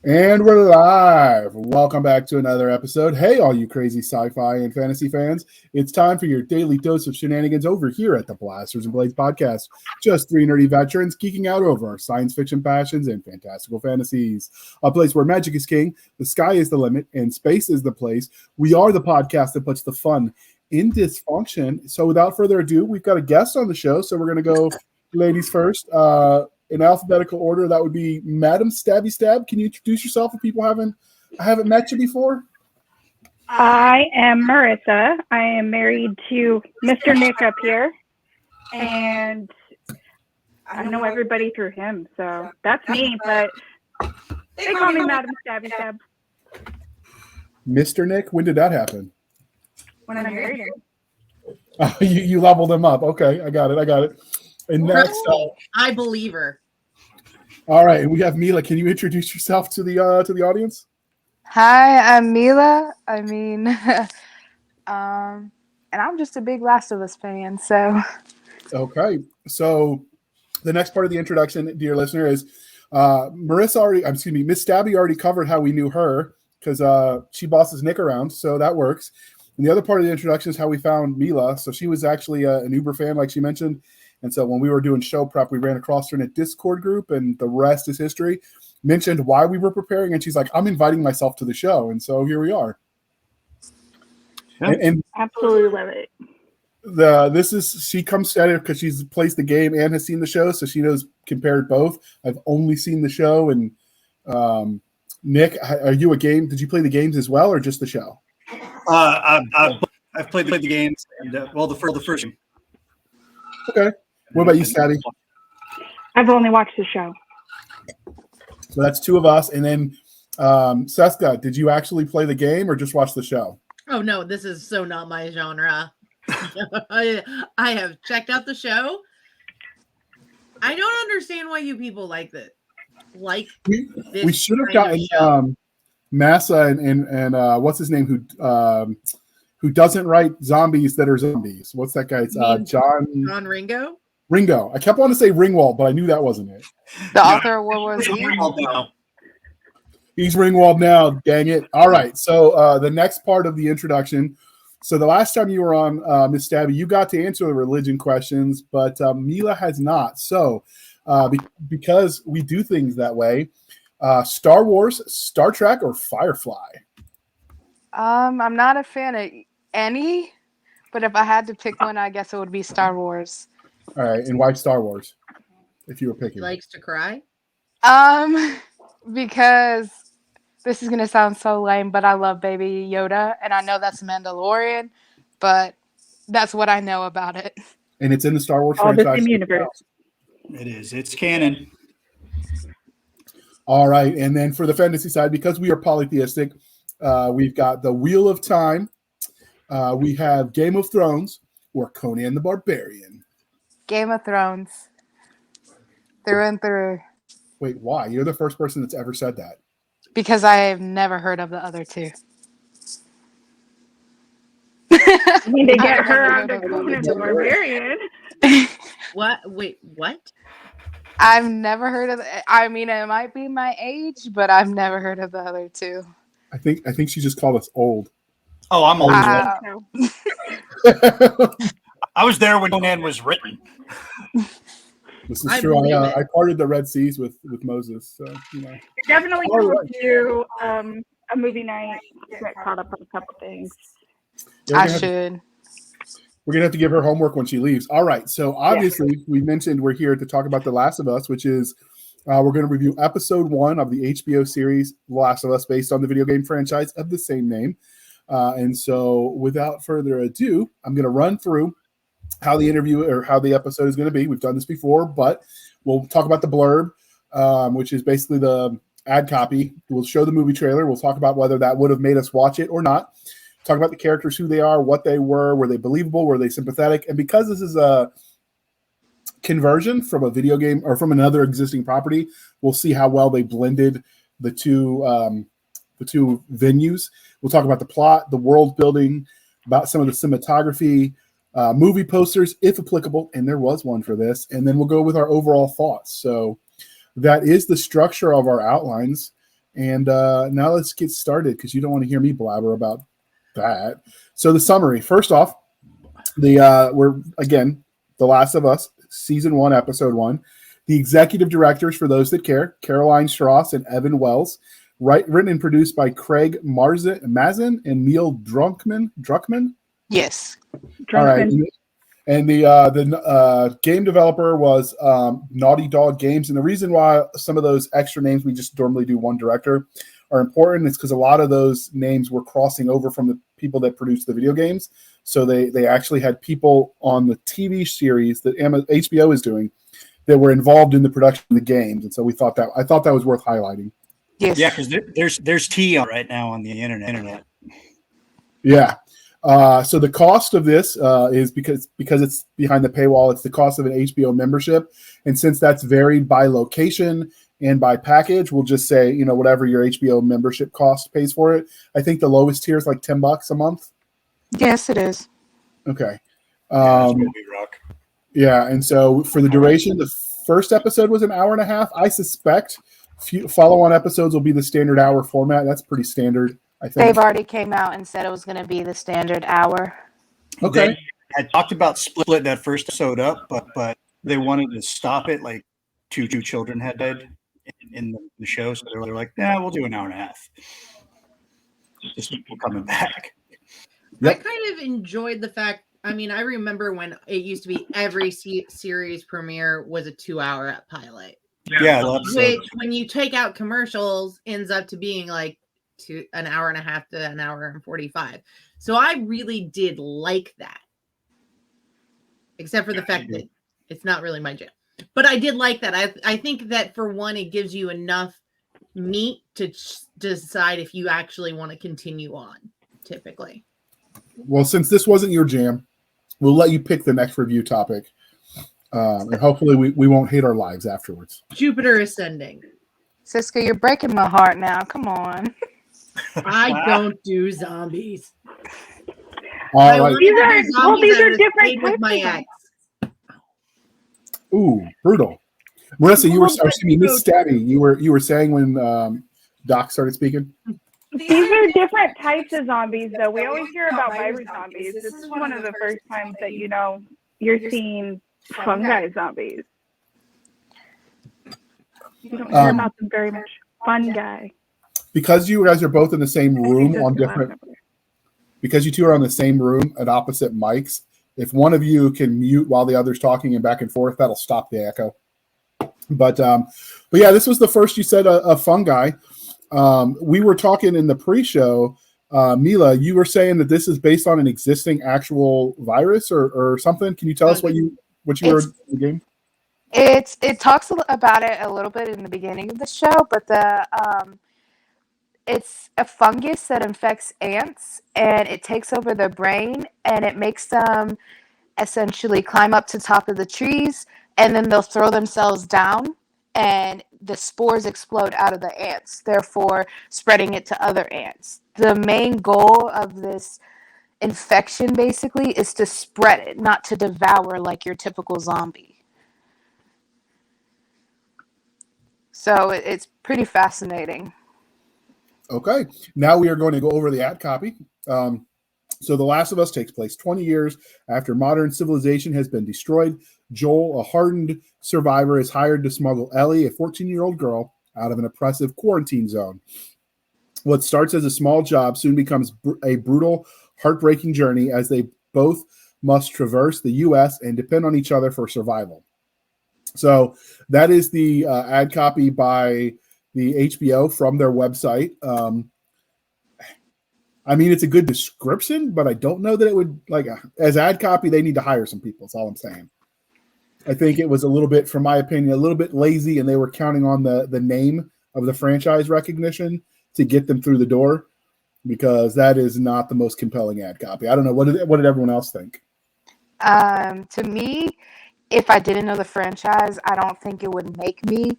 And we're live. Welcome back to another episode. Hey, all you crazy sci-fi and fantasy fans. It's time for your daily dose of shenanigans over here at the Blasters and Blades podcast. Just three nerdy veterans geeking out over our science fiction passions and fantastical fantasies. A place where magic is king, the sky is the limit, and space is the place. We are the podcast that puts the fun in dysfunction. So without further ado, we've got a guest on the show. So we're going to go ladies first. In alphabetical order, that would be Madam Stabby Stab. Can you introduce yourself if people haven't met you before? I am Marissa. I am married to Mr. Nick up here, and I know everybody through him, so that's me, but they call me Madam Stabby Stab. Mr. Nick, when did that happen? When I married him. Oh, you leveled him up. Okay, I got it. And next, I believe her. All right, and we have Mila. Can you introduce yourself to the audience? Hi, I'm Mila. And I'm just a big Last of Us fan. So, okay. So, the next part of the introduction, dear listener, is Miss Stabby already covered how we knew her because she bosses Nick around, so that works. And the other part of the introduction is how we found Mila. So she was actually an Uber fan, like she mentioned. And so when we were doing show prep, we ran across her in a Discord group, and the rest is history. Mentioned why we were preparing, and she's like, I'm inviting myself to the show. And so here we are. Yeah. And absolutely love it. She comes at it because she's played the game and has seen the show, so she knows compared both. I've only seen the show. And Nick, are you did you play the games as well, or just the show? I've played the games, and the first game. Okay. What about you, Stabby? I've only watched the show. So that's two of us. And then Cisca, did you actually play the game or just watch the show? Oh, no, this is so not my genre. I have checked out the show. I don't understand why you people like this. We should have gotten Massa and what's his name who doesn't write zombies that are zombies. What's that guy? It's John Ringo? Ringo. I kept wanting to say Ringwald, but I knew that wasn't it. The author of World War Z? He's Ringwald now, dang it. All right, so the next part of the introduction. So the last time you were on, Miss Stabby, you got to answer the religion questions, but Mila has not. So because we do things that way, Star Wars, Star Trek, or Firefly? I'm not a fan of any, but if I had to pick one, I guess it would be Star Wars. All right, and why Star Wars? If you were picking, he likes to cry. Because this is gonna sound so lame, but I love Baby Yoda, and I know that's Mandalorian, but that's what I know about it. And it's in the Star Wars franchise. The same universe. It is. It's canon. All right, and then for the fantasy side, because we are polytheistic, we've got the Wheel of Time. We have Game of Thrones or Conan the Barbarian. Game of Thrones. Through and through. Wait, why? You're the first person that's ever said that. Because I have never heard of the other two. I mean, to get her on the Conan the Barbarian. What? Wait, what? I've never heard of it. I mean, it might be my age, but I've never heard of the other two. I think she just called us old. Oh, I'm old. I was there when Conan was written. This is true. I parted the Red Seas with Moses. So, you know. Definitely do a movie night. Get caught up on a couple things. I should. We're going to have to give her homework when she leaves. All right. So, obviously, we mentioned we're here to talk about The Last of Us, which is we're going to review episode 1 of the HBO series The Last of Us, based on the video game franchise of the same name. And so, without further ado, I'm going to run through how the interview or how the episode is going to be. We've done this before, but we'll talk about the blurb, which is basically the ad copy. We'll show the movie trailer. We'll talk about whether that would have made us watch it or not. Talk about the characters, who they are, what they were they believable, were they sympathetic? And because this is a conversion from a video game or from another existing property, we'll see how well they blended the two venues. We'll talk about the plot, the world building, about some of the cinematography, movie posters, if applicable, and there was one for this, and then we'll go with our overall thoughts. So that is the structure of our outlines. And now let's get started because you don't want to hear me blabber about that. So the summary. First off, we're again The Last of Us, season 1, episode 1. The executive directors, for those that care, Caroline Strauss and Evan Wells. Written and produced by Craig Mazin and Neil Druckmann. Yes. All right. And the game developer was Naughty Dog Games. And the reason why some of those extra names we just normally do one director are important is because a lot of those names were crossing over from the people that produced the video games. So they actually had people on the TV series that HBO is doing that were involved in the production of the games. And so I thought that was worth highlighting. Yes. Yeah, because there's tea on right now on the internet. Yeah. So the cost of this is because it's behind the paywall. It's the cost of an HBO membership, and since that's varied by location and by package, we'll just say whatever your HBO membership cost pays for it. I think the lowest tier is like $10 a month. Yes, it is. Okay. That's what we rock. Yeah, and so for the duration, the first episode was an hour and a half. I suspect follow-on episodes will be the standard hour format. That's pretty standard, I think. They've already came out and said it was going to be the standard hour. Okay. I talked about splitting that first episode up, but they wanted to stop it. Like two children had died in the show, so they were like, "Yeah, we'll do an hour and a half." Just people coming back. Yep. I kind of enjoyed the fact. I mean, I remember when it used to be every series premiere was a 2-hour pilot. Yeah, which when you take out commercials ends up to being like an hour and a half to an hour and 45. So I really did like that, except for the fact that it's not really my jam. But I did like that. I think that for one, it gives you enough meat to decide if you actually want to continue on. Typically. Well, since this wasn't your jam, we'll let you pick the next review topic. And hopefully we won't hate our lives afterwards. Jupiter Ascending. Cisca, you're breaking my heart now. Come on. I don't do zombies. All right. These are different with my types ex. Ooh, brutal. Marissa, Miss Stabby, you were saying when Doc started speaking? These are different types of zombies, though. We always hear about virus zombies. This is one of the first times that you're seeing fungi zombies. You don't hear about them very much. Fungi. Because you guys are both in the same room on different. Because you two are on the same room at opposite mics, if one of you can mute while the other's talking and back and forth, that'll stop the echo. But yeah, this was the first you said a fungi. We were talking in the pre-show. Mila, you were saying that this is based on an existing actual virus or something. Can you tell us what you heard in the game? It talks about it a little bit in the beginning of the show, but it's a fungus that infects ants and it takes over their brain and it makes them essentially climb up to the top of the trees and then they'll throw themselves down and the spores explode out of the ants, therefore spreading it to other ants. The main goal of this infection basically is to spread it, not to devour like your typical zombie. So it's pretty fascinating. Okay. Now we are going to go over the ad copy. So The Last of Us takes place 20 years after modern civilization has been destroyed. Joel, a hardened survivor, is hired to smuggle Ellie, a 14-year-old girl, out of an oppressive quarantine zone. What starts as a small job soon becomes a brutal, heartbreaking journey as they both must traverse the U.S. and depend on each other for survival. So that is the ad copy by the HBO from their website. I mean, it's a good description, but I don't know that it would, as ad copy, they need to hire some people. That's all I'm saying. I think it was a little bit, from my opinion, a little bit lazy, and they were counting on the name of the franchise recognition to get them through the door, because that is not the most compelling ad copy. I don't know. What did everyone else think? To me, if I didn't know the franchise, I don't think it would make me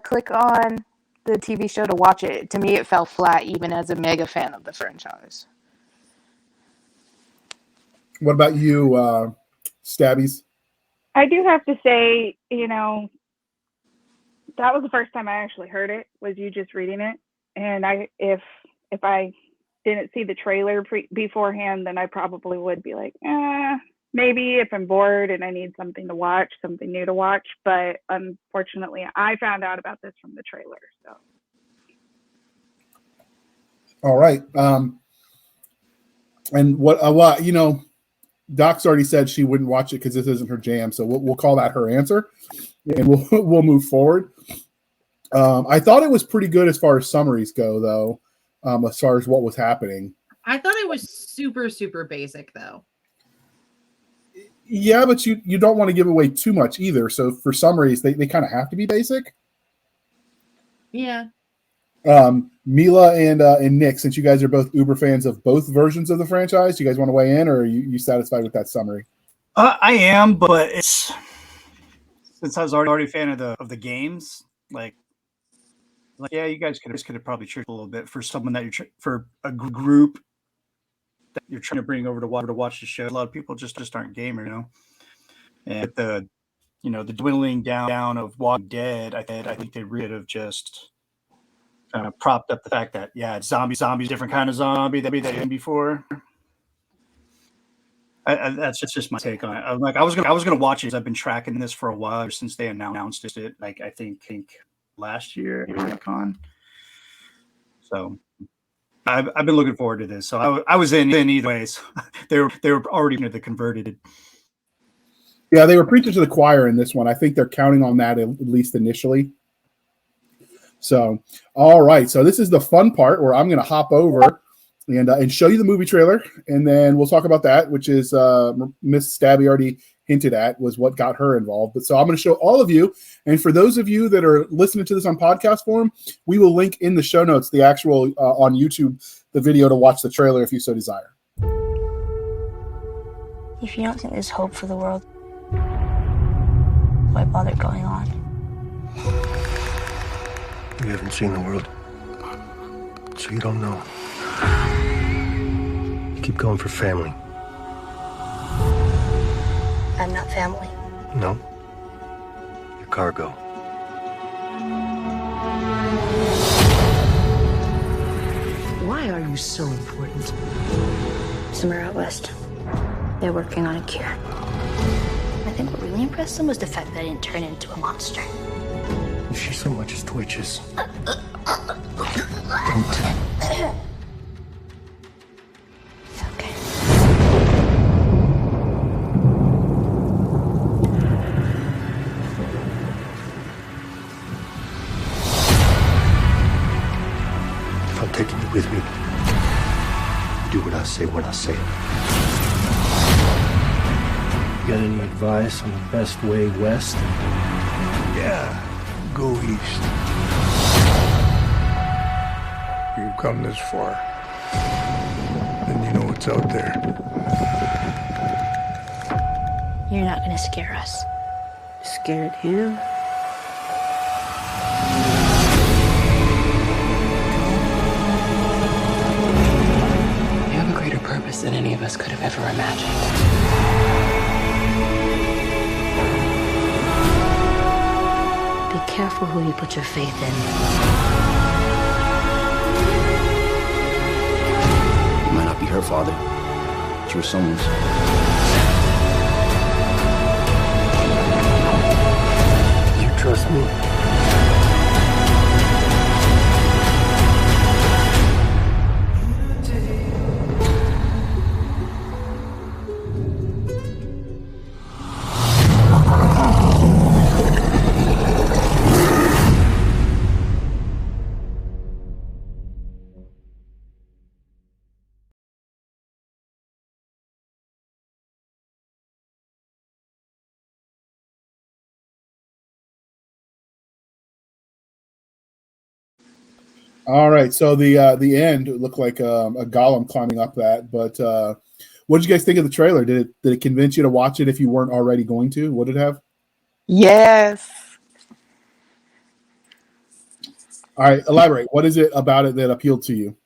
click on the TV show to watch it. To me, it fell flat, even as a mega fan of the franchise. What about you, Stabbies? I do have to say, That was the first time I actually heard it, was you just reading it. And if I didn't see the trailer beforehand, then I probably would be like, maybe if I'm bored and I need something to watch, something new to watch. But unfortunately, I found out about this from the trailer. So. All right. And what Doc's already said she wouldn't watch it because this isn't her jam. So we'll call that her answer, and we'll move forward. I thought it was pretty good as far as summaries go, though. As far as what was happening, I thought it was super, super basic, though. Yeah, but you don't want to give away too much either. So for summaries, they kind of have to be basic. Yeah. Mila and Nick, since you guys are both uber fans of both versions of the franchise, do you guys want to weigh in, or are you satisfied with that summary? I am, but it's since I was already a fan of the games, like yeah, you guys could have probably tricked a little bit for someone that for a group that you're trying to bring over to watch the show. A lot of people just aren't gamers, And the dwindling down of Walking Dead, I think they really have just kind of propped up the fact that it's zombies, different kind of zombie that been before. That's just my take on it. I was gonna watch it because I've been tracking this for a while since they announced it. Like I think last year at Con. So I've been looking forward to this. So I was in either way. So they were already into the converted. Yeah, they were preaching to the choir in this one. I think they're counting on that at least initially. So, all right. So this is the fun part where I'm going to hop over and show you the movie trailer, and then we'll talk about that, which is Miss Stabby already hinted at was what got her involved. But so I'm going to show all of you, and for those of you that are listening to this on podcast form, we will link in the show notes the actual on YouTube the video to watch the trailer if you so desire. If you don't think there's hope for the world, why bother going on? You haven't seen the world, so you don't know. You keep going for family. I'm not family. No. You're cargo. Why are you so important? Somewhere out west, they're working on a cure. I think what really impressed them was the fact that I didn't turn into a monster. If she so much as twitches, don't. It's okay. If I'm taking you with me, do what I say when I say it. You got any advice on the best way west? Yeah, go east. You've come this far, then you know what's out there. You're not gonna scare us. Scared him? You have a greater purpose than any of us could have ever imagined. Be careful who you put your faith in. You might not be her father, but you were someone's. You trust me? All right, so the end looked like a golem climbing up that. But what did you guys think of the trailer? Did it convince you to watch it if you weren't already going to? Would it have? Yes. All right, elaborate. What is it about it that appealed to you?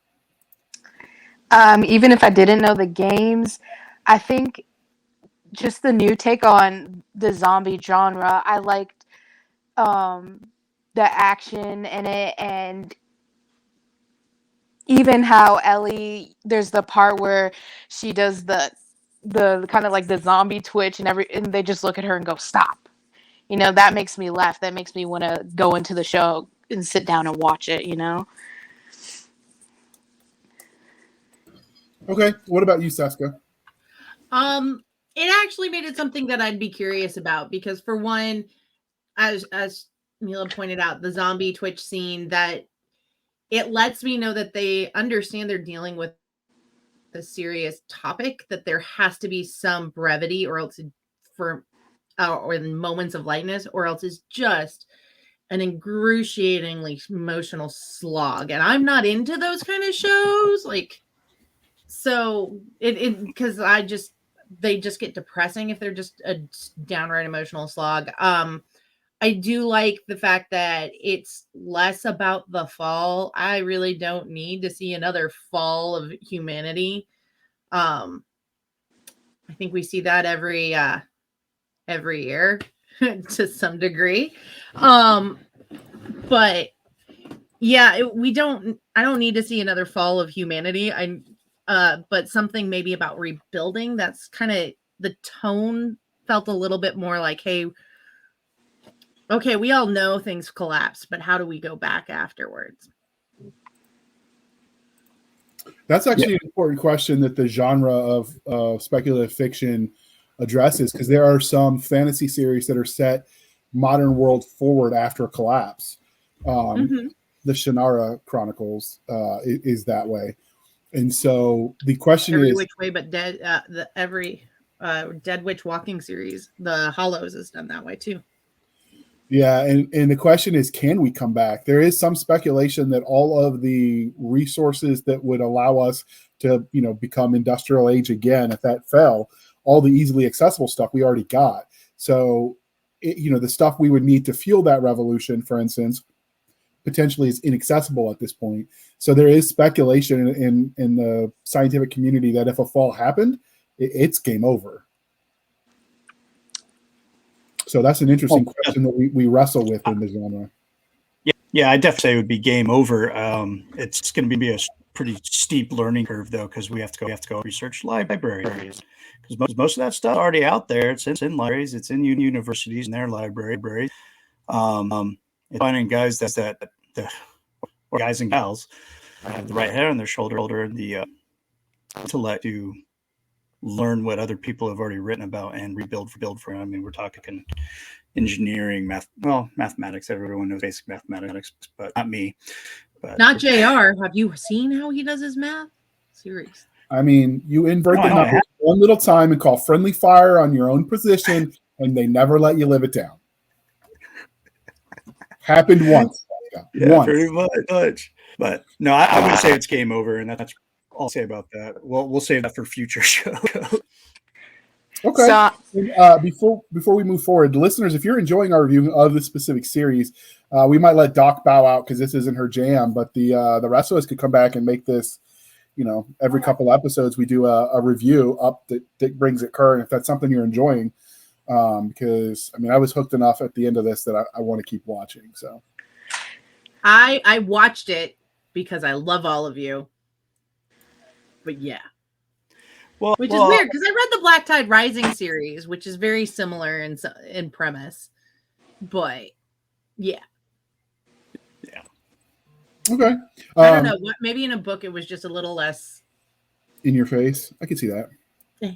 Even if I didn't know the games, I think just the new take on the zombie genre. I liked the the action in it, and even how Ellie, there's the part where she does the kind of like the zombie twitch, and they just look at her and go, stop. You know, that makes me laugh. That makes me want to go into the show and sit down and watch it, you know? Okay. What about you, Cisca? It actually made it something that I'd be curious about because, for one, as Mila pointed out, the zombie twitch scene, that it lets me know that they understand they're dealing with a serious topic, that there has to be some brevity, or else or in moments of lightness, or else it's just an excruciatingly emotional slog. And I'm not into those kind of shows. Like, so because they just get depressing if they're just a downright emotional slog. I do like the fact that it's less about the fall. I really don't need to see another fall of humanity. I think we see that every year to some degree. But yeah, I don't need to see another fall of humanity. But something maybe about rebuilding. That's kind of the tone felt a little bit more like, hey, okay, we all know things collapse, but how do we go back afterwards? That's actually an important question that the genre of speculative fiction addresses, because there are some fantasy series that are set modern world forward after a collapse. The Shannara Chronicles is that way. And so the question Every is, Which Way But Dead, every Dead Witch Walking series, the Hollows is done that way too. Yeah, and the question is, can we come back? There is some speculation that all of the resources that would allow us to, become industrial age again, if that fell, all the easily accessible stuff we already got. So, the stuff we would need to fuel that revolution, for instance, potentially is inaccessible at this point. So there is speculation in the scientific community that if a fall happened, it's game over. So that's an interesting question that we wrestle with in the genre. Yeah, I definitely say it would be game over. It's going to be a pretty steep learning curve, though, because we have to go research libraries, because most of that stuff is already out there. It's in libraries, it's in universities and their libraries. It's finding guys the guys and gals have the right hair on their shoulder and the intellect to learn what other people have already written about and rebuild for. I mean, we're talking engineering, mathematics. Everyone knows basic mathematics, but not me. But not JR. Have you seen how he does his math? Serious. I mean, you invert the numbers one little time and call friendly fire on your own position, and they never let you live it down. Happened once. Yeah, once. Pretty much. But no, I would say it's game over, and that's all I'll say about that. We'll save that for future shows. Okay. So, before we move forward, listeners, if you're enjoying our review of this specific series, we might let Doc bow out because this isn't her jam. But the rest of us could come back and make this, every couple episodes we do a review up that brings it current. If that's something you're enjoying, because I was hooked enough at the end of this that I want to keep watching. So I watched it because I love all of you. But yeah. Which is weird because I read the Black Tide Rising series, which is very similar in premise. But yeah. Okay. I don't know. Maybe in a book it was just a little less in your face. I can see that. Yeah.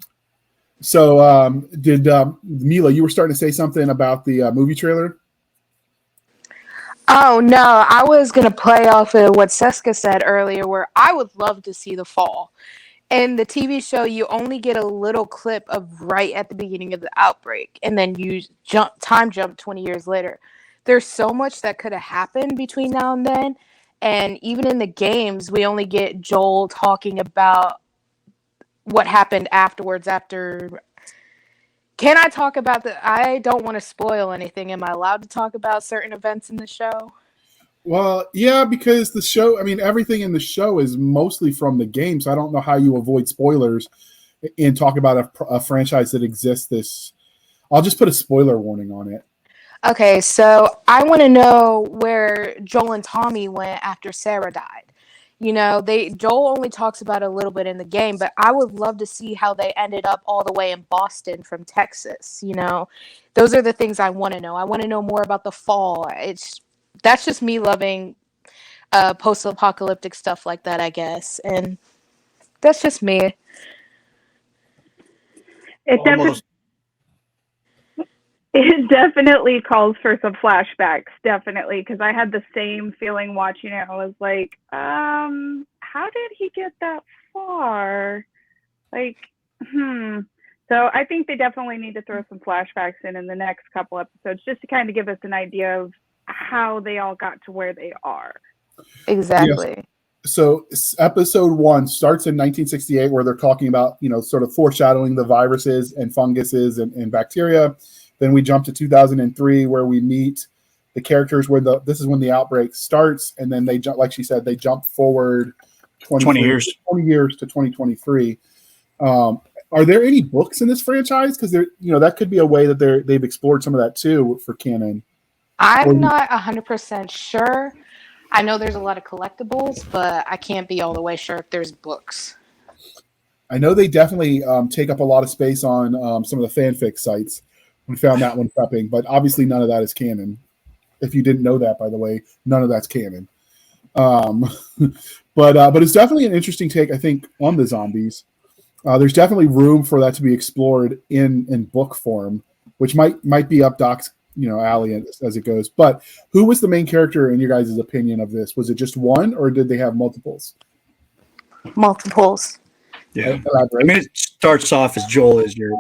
So did Mila, you were starting to say something about the movie trailer? Oh, no. I was going to play off of what Cisca said earlier, where I would love to see the fall. In the TV show, you only get a little clip of right at the beginning of the outbreak, and then you time jump 20 years later. There's so much that could have happened between now and then, and even in the games, we only get Joel talking about what happened afterwards. Can I talk about I don't want to spoil anything. Am I allowed to talk about certain events in the show? Well, yeah, because the show, everything in the show is mostly from the game, so I don't know how you avoid spoilers and talk about a franchise that exists I'll just put a spoiler warning on it. Okay, so I want to know where Joel and Tommy went after Sarah died. Joel only talks about it a little bit in the game, but I would love to see how they ended up all the way in Boston from Texas. Those are the things I want to know. I want to know more about the fall. That's just me loving post-apocalyptic stuff like that, I guess, and that's just me. It definitely calls for some flashbacks, definitely, because I had the same feeling watching it. I was like, how did he get that far? So I think they definitely need to throw some flashbacks in the next couple episodes, just to kind of give us an idea of how they all got to where they are. Exactly. Yes. So episode 1 starts in 1968, where they're talking about, sort of foreshadowing the viruses and funguses and bacteria. Then we jump to 2003, where we meet the characters this is when the outbreak starts. And then they jump, like she said, they jump forward 20 years to 2023. Are there any books in this franchise? Because that could be a way that they've explored some of that too for canon. I'm not 100% sure. I know there's a lot of collectibles, but I can't be all the way sure if there's books. I know they definitely take up a lot of space on some of the fanfic sites. We found that one prepping, but obviously none of that is canon. If you didn't know that, by the way, none of that's canon. But it's definitely an interesting take, I think, on the zombies. There's definitely room for that to be explored in book form, which might be up Doc's alley as it goes. But who was the main character in your guys' opinion of this? Was it just one, or did they have multiples? Multiples. Yeah. I mean, it starts off as Joel is your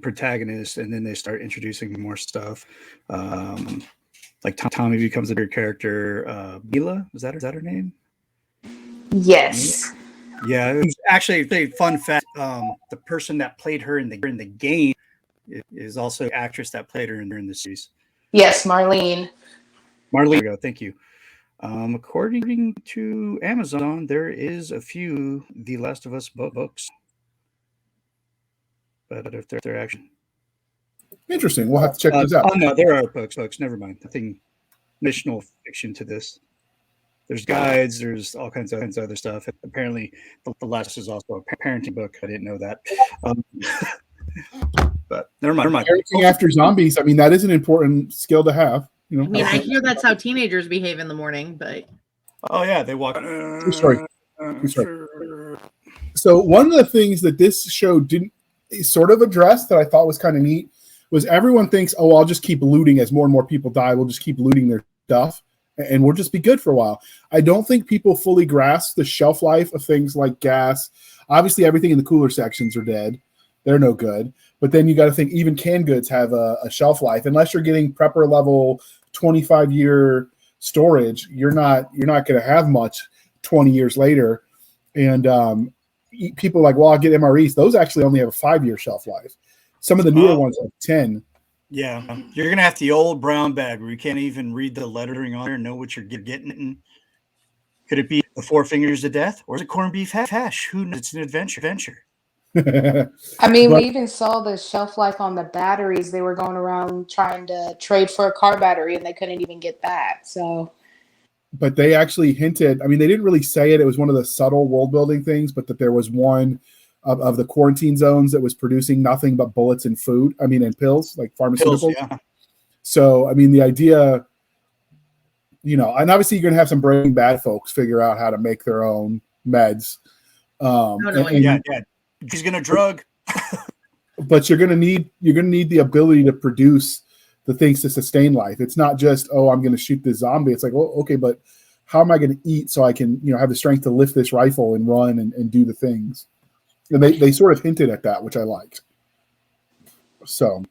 protagonist, and then they start introducing more stuff. Like Tommy becomes a bigger character. Mila, is that her name? Yes. Yeah, it was actually a fun fact. The person that played her in the game is also the actress that played her in the series. Yes, Marlene. Thank you. According to Amazon, there is a few The Last of Us books, but if they're actually interesting, we'll have to check those out. Oh no, there are books. Never mind. Nothing fictional fiction to this. There's guides. There's all kinds of other stuff. Apparently, The Last is also a parenting book. I didn't know that. But never mind. Parenting after zombies. I mean, that is an important skill to have. I mean, I hear that's how teenagers behave in the morning, but oh yeah, they walk. Sorry. So one of the things that this show didn't sort of address that I thought was kind of neat was everyone thinks, oh, I'll just keep looting as more and more people die. We'll just keep looting their stuff and we'll just be good for a while. I don't think people fully grasp the shelf life of things like gas. Obviously, everything in the cooler sections are dead. They're no good. But then you got to think even canned goods have a shelf life. Unless you're getting prepper level 25-year storage, you're not going to have much 20 years later. And people are like, well, I'll get MREs. Those actually only have a 5-year shelf life. Some of the newer ones have 10. Yeah, you're gonna have the old brown bag where you can't even read the lettering on there and know what you're getting. Could it be the 4 Fingers of Death, or is it corned beef hash? Who knows? It's an adventure. I mean, we even saw the shelf life on the batteries. They were going around trying to trade for a car battery, and they couldn't even get that. So, but they actually hinted. I mean, they didn't really say it. It was one of the subtle world building things, but that there was one of the quarantine zones that was producing nothing but bullets and food. I mean, and pills, like pharmaceuticals. Pills, yeah. So, I mean, the idea, and obviously you're going to have some Breaking Bad folks figure out how to make their own meds. Yeah. He's going to drug. But you're going to need the ability to produce the things to sustain life. It's not just, oh, I'm going to shoot this zombie. It's like, well, okay, but how am I going to eat so I can, have the strength to lift this rifle and run and do the things? And they sort of hinted at that, which I liked. So,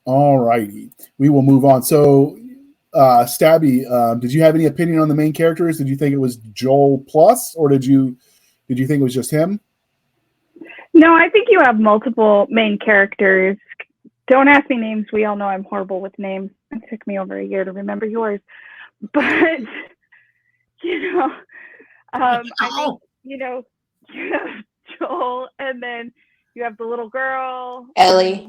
all righty, we will move on. So, Stabby, did you have any opinion on the main characters? Did you think it was Joel plus, or did you think it was just him? No, I think you have multiple main characters. Don't ask me names. We all know I'm horrible with names. It took me over a year to remember yours. But, I think, you have Joel, and then you have the little girl. Ellie.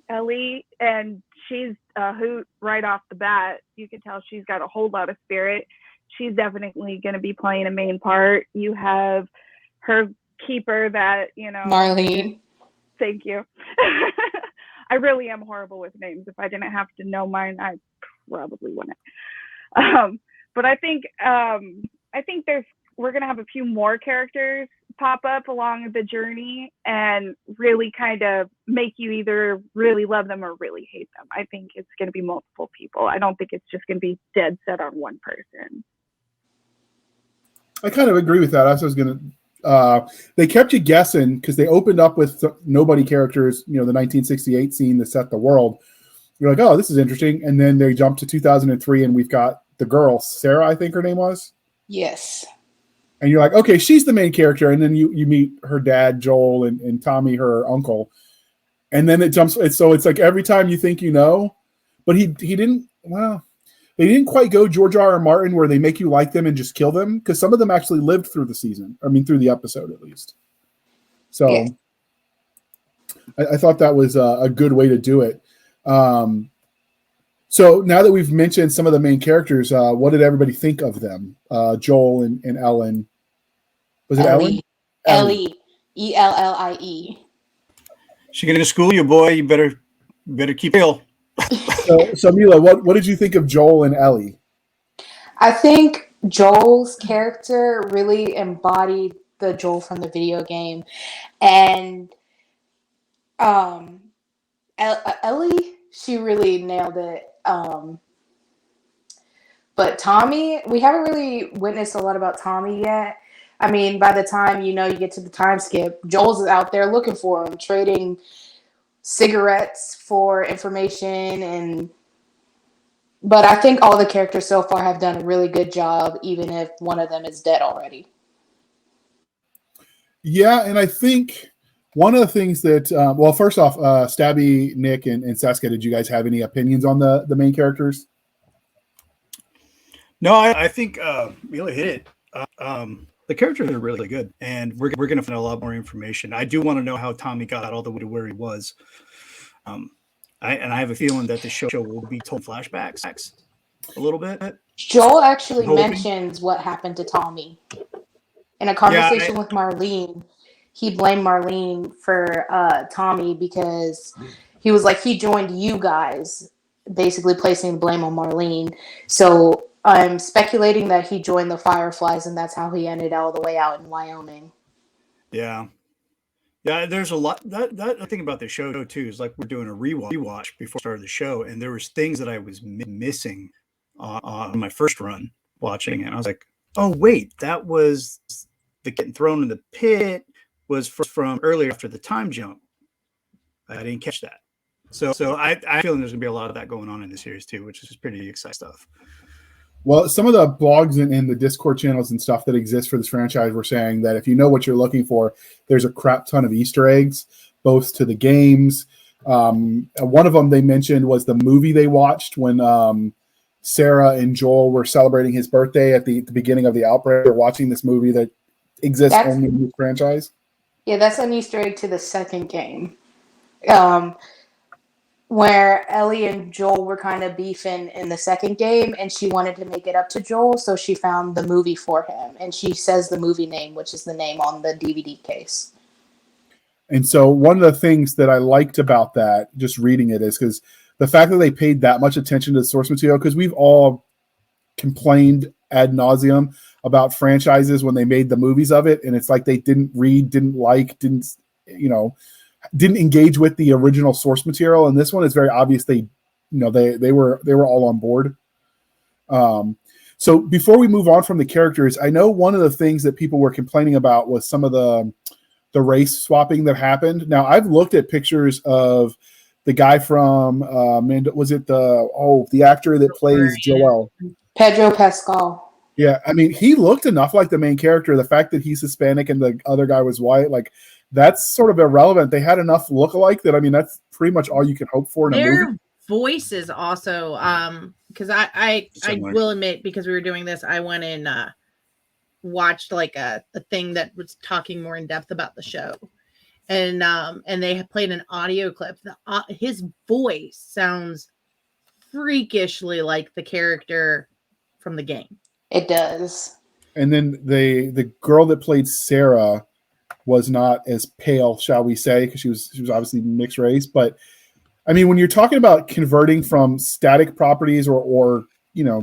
Ellie, and she's a hoot right off the bat. You can tell she's got a whole lot of spirit. She's definitely going to be playing a main part. You have her keeper that, Marlene. Thank you. I really am horrible with names. If I didn't have to know mine, I probably wouldn't. But I think we're going to have a few more characters pop up along the journey and really kind of make you either really love them or really hate them. I think it's going to be multiple people. I don't think it's just going to be dead set on one person. I kind of agree with that. I was going to. They kept you guessing because they opened up with nobody characters. The 1968 scene that set the world. You're like, oh, this is interesting, and then they jump to 2003, and we've got the girl Sarah, I think her name was. Yes. And you're like, okay, she's the main character, and then you meet her dad Joel and Tommy, her uncle, and then it jumps. So it's like every time you think but he didn't. Well, they didn't quite go George R.R. Martin where they make you like them and just kill them, because some of them actually lived through the season. I mean, through the episode at least. So yeah. I thought that was a good way to do it. So now that we've mentioned some of the main characters, what did everybody think of them? Joel and Ellen. Was it Ellen? Ellie. Ellie. She's going to school you, boy. You better keep ill. So Mila, what did you think of Joel and Ellie? I think Joel's character really embodied the Joel from the video game, and Ellie, she really nailed it. But Tommy, we haven't really witnessed a lot about Tommy yet. I mean, by the time you get to the time skip, Joel's out there looking for him, trading cigarettes for information, but I think all the characters so far have done a really good job, even if one of them is dead already. Yeah, and I think one of the things that, first off, Stabby, Nick, and Cisca, did you guys have any opinions on the main characters? No, I think Mila hit it. The characters are really good, and we're going to find a lot more information. I do want to know how Tommy got all the way to where he was. I have a feeling that the show will be told flashbacks a little bit. Joel actually mentions what happened to Tommy in a conversation with Marlene. He blamed Marlene for Tommy because he was like, he joined you guys, basically placing the blame on Marlene. So I'm speculating that he joined the Fireflies, and that's how he ended all the way out in Wyoming. Yeah. Yeah, there's a lot. That thing about the show, too, is like we're doing a rewatch before I started the show, and there was things that I was missing on my first run watching it. And I was like, oh, wait, that was the getting thrown in the pit was from earlier after the time jump. I didn't catch that. So I feel there's going to be a lot of that going on in the series, too, which is pretty exciting stuff. Well, some of the blogs and the Discord channels and stuff that exist for this franchise were saying that if you know what you're looking for, there's a crap ton of Easter eggs, both to the games. One of them they mentioned was the movie they watched when Sarah and Joel were celebrating his birthday at the beginning of the outbreak. They're watching this movie that exists only in this franchise. Yeah, that's an Easter egg to the second game. Where Ellie and Joel were kind of beefing in the second game, and she wanted to make it up to Joel, so she found the movie for him, and she says the movie name, which is the name on the DVD case. And so one of the things that I liked about that, just reading it, is because the fact that they paid that much attention to the source material, because we've all complained ad nauseum about franchises when they made the movies of it, and it's like they didn't read, didn't like, didn't engage with the original source material. And this one is very obvious they were all on board. So before we move on from the characters, I know one of the things that people were complaining about was some of the race swapping that happened. Now I've looked at pictures of the guy from was it the actor that plays Joel? Pedro Pascal. Yeah, I mean, he looked enough like the main character. The fact that he's Hispanic and the other guy was white, like, that's sort of irrelevant. They had enough lookalike that, I mean, that's pretty much all you can hope for in a movie. Voices also, because I will admit, because we were doing this, I went and watched like a thing that was talking more in depth about the show. and they played an audio clip. His voice sounds freakishly like the character from the game. It does. And then the girl that played Sarah was not as pale, shall we say, because she was obviously mixed race. But I mean, when you're talking about converting from static properties or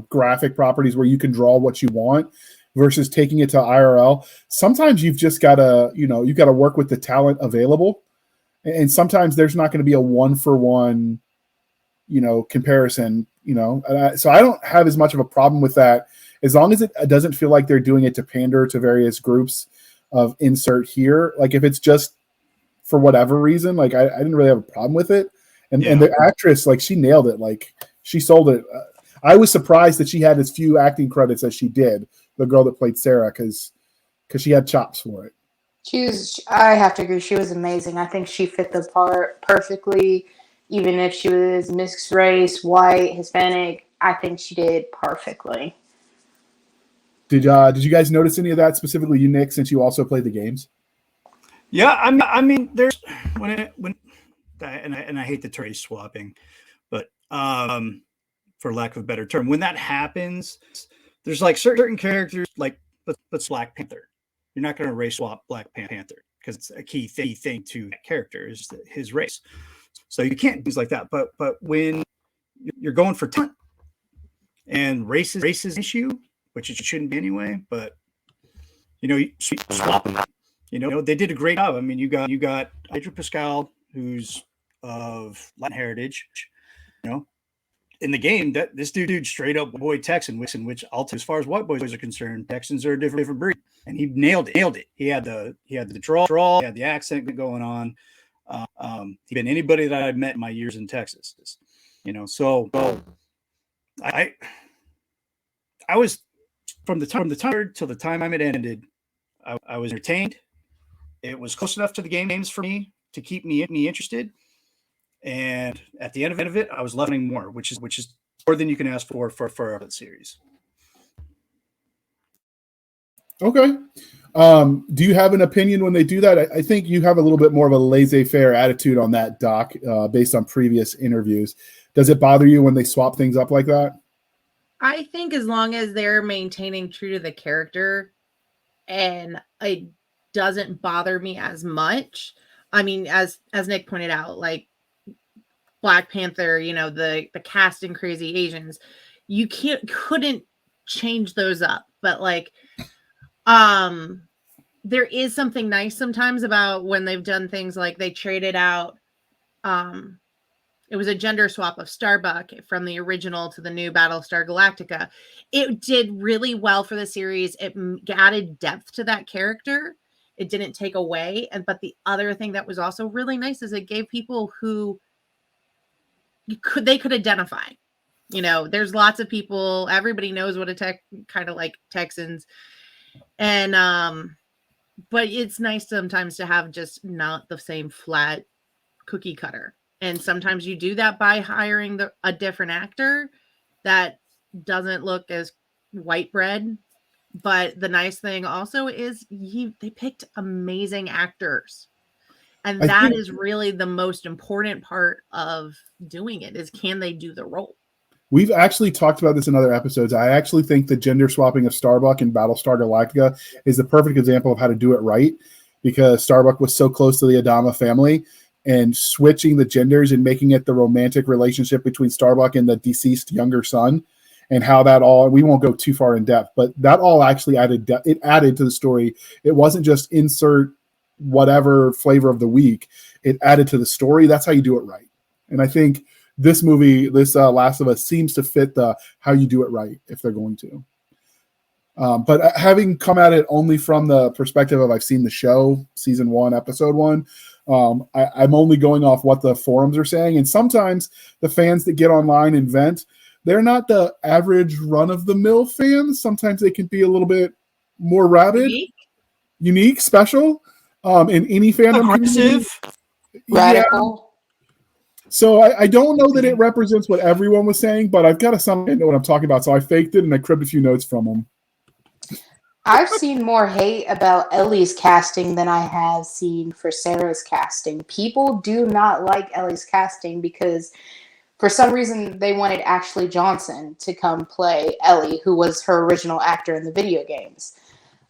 graphic properties where you can draw what you want versus taking it to IRL, sometimes you've just got to, you've got to work with the talent available. And sometimes there's not going to be a 1-for-1, comparison, so I don't have as much of a problem with that as long as it doesn't feel like they're doing it to pander to various groups of insert here. Like if it's just for whatever reason, like I didn't really have a problem with it. And the actress, like she nailed it. Like she sold it. I was surprised that she had as few acting credits as she did, the girl that played Sarah, because she had chops for it. I have to agree, she was amazing. I think she fit the part perfectly, even if she was mixed race, white, Hispanic. I think she did perfectly. Did you guys notice any of that, specifically you, Nick, since you also played the games? Yeah, I mean, there's when I hate the term swapping, but for lack of a better term, when that happens, there's like certain characters, like let's Black Panther. You're not going to race swap Black Panther because it's a key thing to that character is his race. So you can't do things like that. But when you're going for talent and race is an issue, which it shouldn't be anyway, but you swap them. They did a great job. I mean, you got Pedro Pascal, who's of Latin heritage, in the game that this dude straight up boy Texan, which as far as white boys are concerned, Texans are a different breed, and he nailed it. He had the draw, he had the accent going on. He'd been anybody that I've met in my years in Texas, So I was from the time till the time it ended, I was entertained. It was close enough to the games for me to keep me interested. And at the end of it, I was loving more, which is more than you can ask for a series. Okay. Do you have an opinion when they do that? I think you have a little bit more of a laissez-faire attitude on that, Doc, based on previous interviews. Does it bother you when they swap things up like that? I think as long as they're maintaining true to the character and it doesn't bother me as much. I mean, as Nick pointed out, like Black Panther, the cast in Crazy Asians, you couldn't change those up. But like, there is something nice sometimes about when they've done things like they traded out, it was a gender swap of Starbuck from the original to the new Battlestar Galactica. It did really well for the series. It added depth to that character. It didn't take away. But the other thing that was also really nice is it gave people who they could identify. There's lots of people. Everybody knows what kind of like Texans. And but it's nice sometimes to have just not the same flat cookie cutter. And sometimes you do that by hiring a different actor that doesn't look as white bread. But the nice thing also is they picked amazing actors. And that is really the most important part of doing it is can they do the role? We've actually talked about this in other episodes. I actually think the gender swapping of Starbuck in Battlestar Galactica is the perfect example of how to do it right, because Starbuck was so close to the Adama family, and switching the genders and making it the romantic relationship between Starbuck and the deceased younger son, and how that all, we won't go too far in depth, but that all actually added it added to the story. It wasn't just insert whatever flavor of the week. It added to the story. That's how you do it right. And I think this movie, this Last of Us, seems to fit the how you do it right if they're going to. But having come at it only from the perspective of I've seen the show, season 1, episode 1, I'm only going off what the forums are saying. And sometimes the fans that get online and vent, they're not the average run-of-the-mill fans. Sometimes they can be a little bit more rabid, unique, special, in any fandom. Aggressive, radical. So I don't know that it represents what everyone was saying, but I've got to know what I'm talking about. So I faked it and I cribbed a few notes from them. I've seen more hate about Ellie's casting than I have seen for Sarah's casting. People do not like Ellie's casting because for some reason they wanted Ashley Johnson to come play Ellie, who was her original actor in the video games.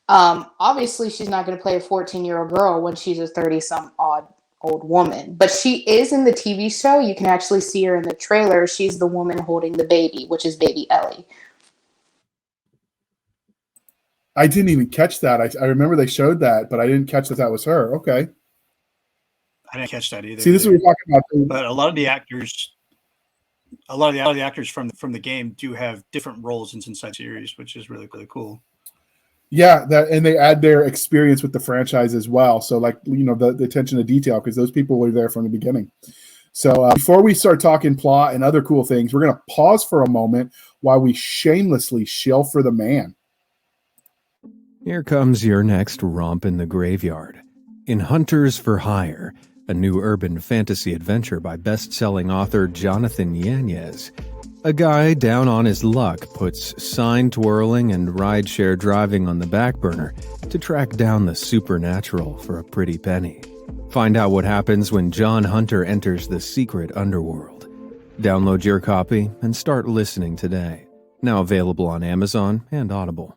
Obviously, she's not going to play a 14-year-old girl when she's a 30-some odd old woman. But she is in the TV show. You can actually see her in the trailer. She's the woman holding the baby, which is baby Ellie. I didn't even catch that. I remember they showed that, but I didn't catch that was her. Okay. I didn't catch that either. See, this is what we're talking about. But a lot of the actors from the game do have different roles inside the series, which is really, really cool. Yeah, and they add their experience with the franchise as well. So, like, the attention to detail, because those people were there from the beginning. So before we start talking plot and other cool things, we're going to pause for a moment while we shamelessly shill for the man. Here comes your next romp in the graveyard. In Hunters for Hire, a new urban fantasy adventure by best-selling author Jonathan Yanez, a guy down on his luck puts sign twirling and rideshare driving on the back burner to track down the supernatural for a pretty penny. Find out what happens when John Hunter enters the secret underworld. Download your copy and start listening today. Now available on Amazon and Audible.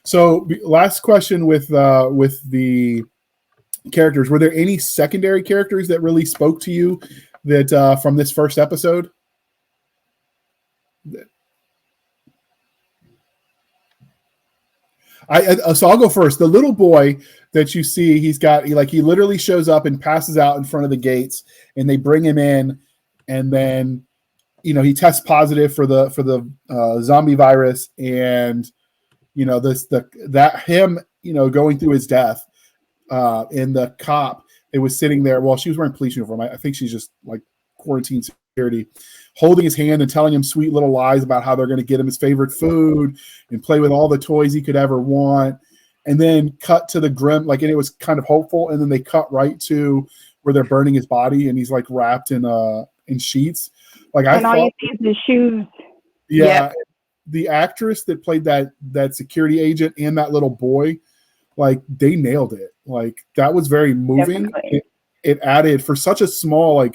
So, last question with the characters. Were there any secondary characters that really spoke to you that from this first episode? So I'll go first. The little boy that you see, he literally shows up and passes out in front of the gates, and they bring him in, and then he tests positive for the zombie virus, and going through his death, and the cop that was sitting there. Well, she was wearing police uniform. I think she's just like quarantine security, holding his hand and telling him sweet little lies about how they're going to get him his favorite food and play with all the toys he could ever want. And then cut to the grim, and it was kind of hopeful. And then they cut right to where they're burning his body, and he's like wrapped in sheets. All you see is his shoes. Yeah. Yep. The actress that played that security agent and that little boy, they nailed it. That was very moving. It added, for such a small,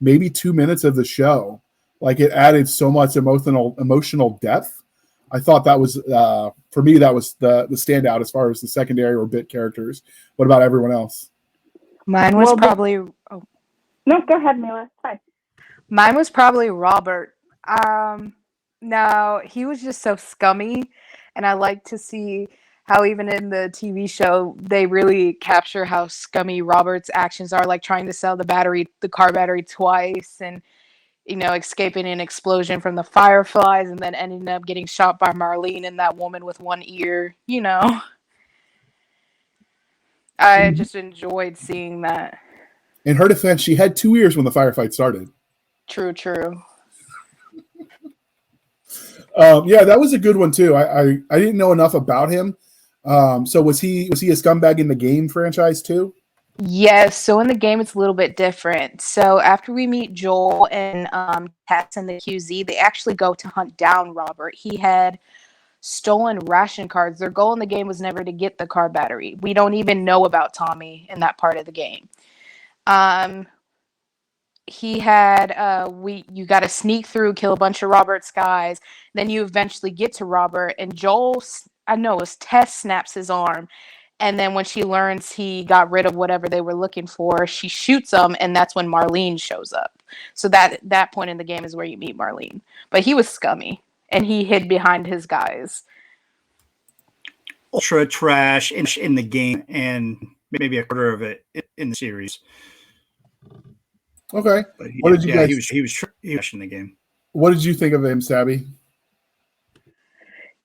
maybe 2 minutes of the show, it added so much emotional depth. I thought that was, for me, that was the standout as far as the secondary or bit characters. What about everyone else? Mine was probably... Oh. No, go ahead, Mila. It's fine. Mine was probably Robert. No, he was just so scummy, and I like to see how even in the TV show they really capture how scummy Robert's actions are, like trying to sell the car battery twice, and escaping an explosion from the fireflies, and then ending up getting shot by Marlene and that woman with one ear. I just enjoyed seeing that. In her defense, she had 2 ears when the firefight started. True. Yeah, that was a good one too. I didn't know enough about him. So was he a scumbag in the game franchise too? Yes. So in the game, it's a little bit different. So after we meet Joel and Tess and the QZ, they actually go to hunt down Robert. He had stolen ration cards. Their goal in the game was never to get the car battery. We don't even know about Tommy in that part of the game. He had you got to sneak through, kill a bunch of Robert's guys. Then you eventually get to Robert, and Tess snaps his arm. And then when she learns he got rid of whatever they were looking for, she shoots him, and that's when Marlene shows up. So that point in the game is where you meet Marlene. But he was scummy, and he hid behind his guys. Ultra trash in the game, and maybe a quarter of it in the series. Okay. But what did you guys? He was trash in the game. What did you think of him, Sabby?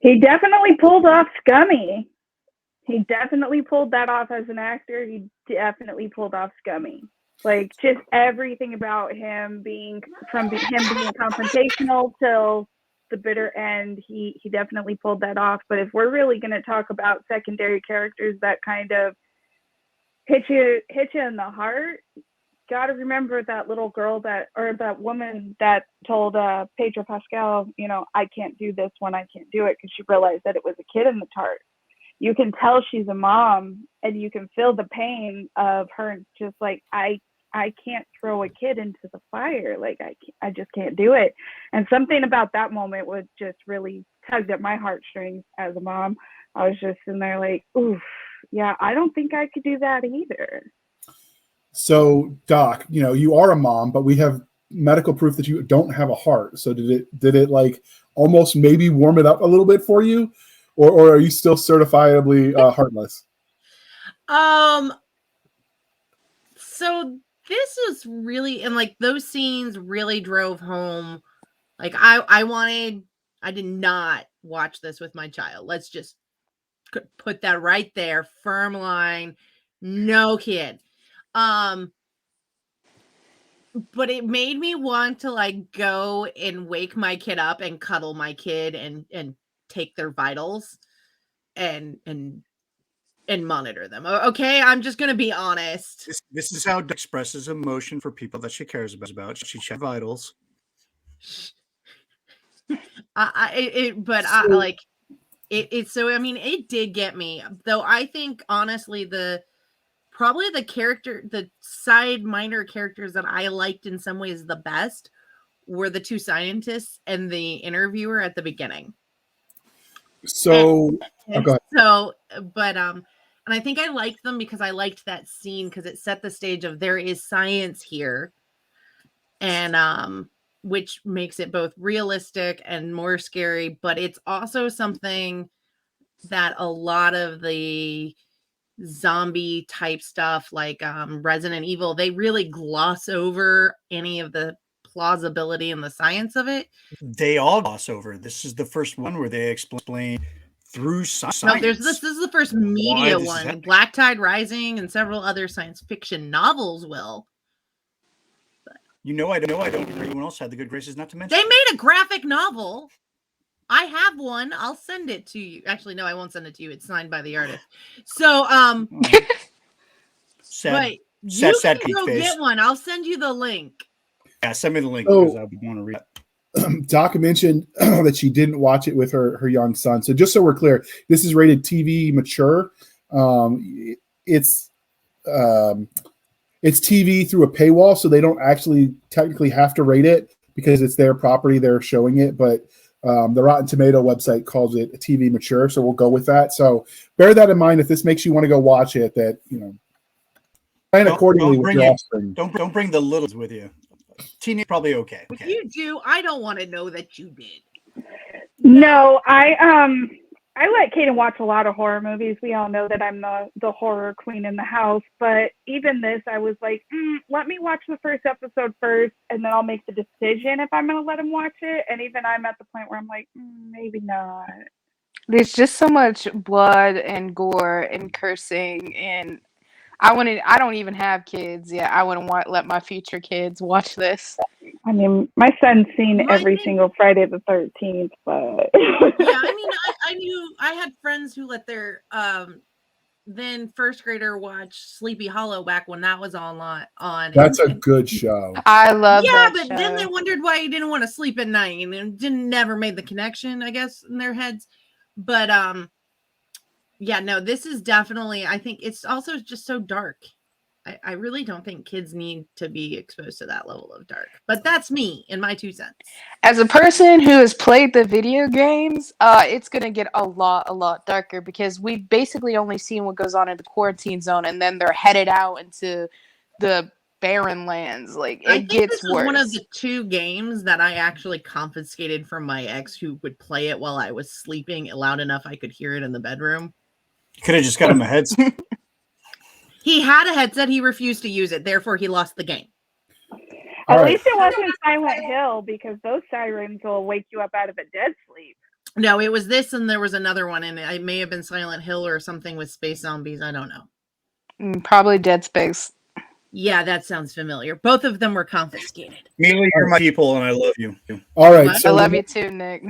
He definitely pulled off scummy. He definitely pulled that off as an actor. He definitely pulled off scummy. Just everything about him being confrontational till the bitter end, he definitely pulled that off. But if we're really going to talk about secondary characters that kind of hit you in the heart, got to remember that little girl that woman that told Pedro Pascal, you know, I can't do this one, I can't do it, because she realized that it was a kid in the tart. You can tell she's a mom, and you can feel the pain of her, just like, I can't throw a kid into the fire. Like, I just can't do it. And something about that moment was just really tugged at my heartstrings as a mom. I was just in there like, oof, yeah, I don't think I could do that either. So, Doc, you know, you are a mom, but we have medical proof that you don't have a heart. So did it like almost maybe warm it up a little bit for you? Or are you still certifiably heartless? So this was really, and like those scenes really drove home. Like I did not watch this with my child. Let's just put that right there. Firm line. No kid. But it made me want to like go and wake my kid up and cuddle my kid and take their vitals and monitor them. Okay, I'm just gonna be honest. This is how Doug expresses emotion for people that she cares about. She checks vitals. So I mean, it did get me, though. I think honestly, the side minor characters that I liked in some ways the best were the two scientists and the interviewer at the beginning. So, and I think I liked them because I liked that scene because it set the stage of there is science here, and which makes it both realistic and more scary, but it's also something that a lot of the zombie type stuff like Resident Evil, they really gloss over any of the plausibility and the science of it. They all gloss over. This is the first one where they explain through science. No, this is the first media one. Black Tide Rising and several other science fiction novels will. You know, I don't. Everyone else had the good graces not to mention. They made a graphic novel. I have one. I'll send it to you. Actually, no, I won't send it to you. It's signed by the artist. So, sad you can go face. get one. I'll send you the link. Yeah, send me the link because I would want to read it. Doc mentioned that she didn't watch it with her young son. So just so we're clear, this is rated TV mature. It's TV through a paywall, so they don't actually technically have to rate it because it's their property. They're showing it, but the Rotten Tomato website calls it a TV mature, so we'll go with that. So bear that in mind if this makes you want to go watch it. That plan accordingly with your offspring. Don't bring the littles with you. Teenage probably okay. If you do, I don't want to know that you did. No, I let Kaden watch a lot of horror movies. We all know that I'm the horror queen in the house, but even this, I was like, let me watch the first episode first, and then I'll make the decision if I'm going to let him watch it. And even I'm at the point where I'm like, maybe not. There's just so much blood and gore and cursing, and I don't even have kids yet. I wouldn't let my future kids watch this. I mean, my son's seen every single Friday the 13th, but yeah, I mean, I had friends who let their then first grader watch Sleepy Hollow back when that was on. That's a good show. I love that but show. Then they wondered why he didn't want to sleep at night, and never made the connection, I guess, in their heads. But yeah, no, this is definitely, I think it's also just so dark. I really don't think kids need to be exposed to that level of dark. But that's me in my 2 cents. As a person who has played the video games, it's going to get a lot darker because we've basically only seen what goes on in the quarantine zone, and then they're headed out into the barren lands. Like, it gets worse. One of the 2 games that I actually confiscated from my ex who would play it while I was sleeping loud enough I could hear it in the bedroom. You could have just got him a headset. He had a headset. He refused to use it. Therefore, he lost the game. At least it wasn't Silent Hill, because those sirens will wake you up out of a dead sleep. No, it was this, and there was another one, and it may have been Silent Hill or something with space zombies. I don't know. Probably Dead Space. Yeah, that sounds familiar. Both of them were confiscated. Amelia, you're my people, and I love you. All right. I love you too, Nick.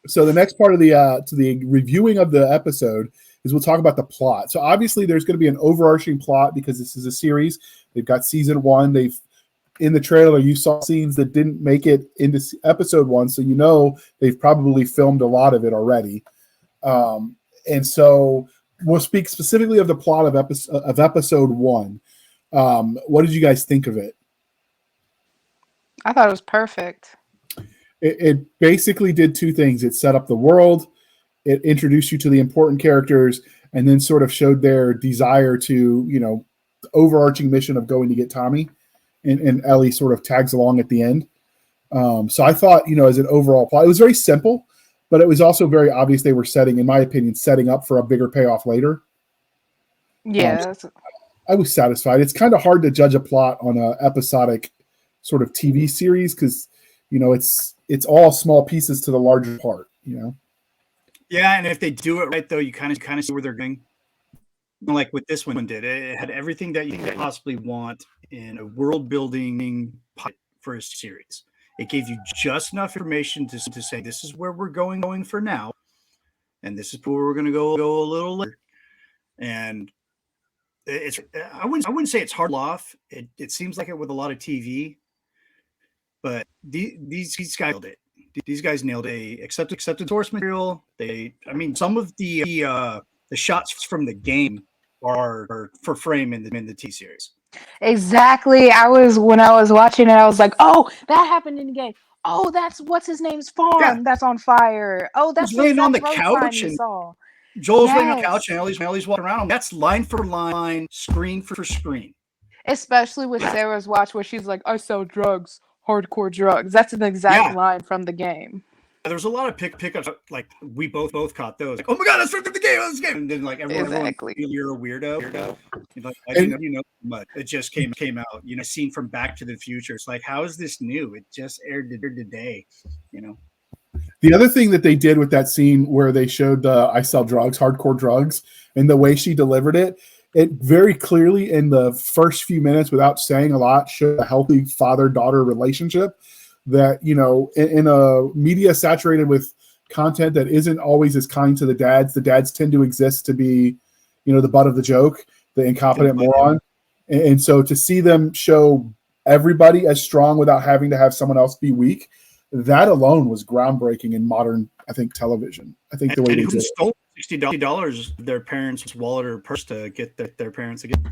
So the next part of the reviewing of the episode is we'll talk about the plot. So obviously there's going to be an overarching plot because this is a series. They've got season 1. They've in the trailer you saw scenes that didn't make it into episode 1, so you know they've probably filmed a lot of it already. And so we'll speak specifically of the plot of episode 1. What did you guys think of it? I thought it was perfect. It basically did 2 things. It set up the world, it introduced you to the important characters, and then sort of showed their desire to, the overarching mission of going to get Tommy, and Ellie sort of tags along at the end. So I thought, as an overall plot, it was very simple, but it was also very obvious they were in my opinion, setting up for a bigger payoff later. Yeah. I was satisfied. It's kind of hard to judge a plot on an episodic sort of TV series because, it's all small pieces to the larger part, Yeah, and if they do it right, though, you kind of see where they're going. Like what this one did, it had everything that you could possibly want in a world-building pilot for a series. It gave you just enough information to say this is where we're going for now, and this is where we're going to go a little later. And I wouldn't say it's hard off. It seems like it with a lot of TV, but these guys nailed it. These guys nailed it. Accepted source material. Some of the shots from the game are for frame in the T series. Exactly. When I was watching it, I was like, "Oh, that happened in the game. Oh, that's what's his name's farm that's on fire. Oh, that's laying on the road couch sign and saw." Joel's laying on the couch and Ellie's walking around. That's line for line, screen for screen. Especially with Sarah's watch, where she's like, "I sell drugs, hardcore drugs." That's an exact line from the game. There's a lot of pickups, like we both caught those. Like, oh my god, that's from the game. That's the game. And then like everyone, you're a weirdo. Like, I didn't know, but it just came out. Scene from Back to the Future. It's like, how is this new? It just aired today. The other thing that they did with that scene where they showed the I sell drugs, hardcore drugs, and the way she delivered it very clearly in the first few minutes, without saying a lot, showed a healthy father-daughter relationship. That in a media saturated with content that isn't always as kind to the dads tend to exist to be the butt of the joke, the incompetent moron, and so to see them show everybody as strong without having to have someone else be weak, that alone was groundbreaking in modern, I think, television. I think the way they did it. Stole $60 their parents' wallet or purse to get their parents again.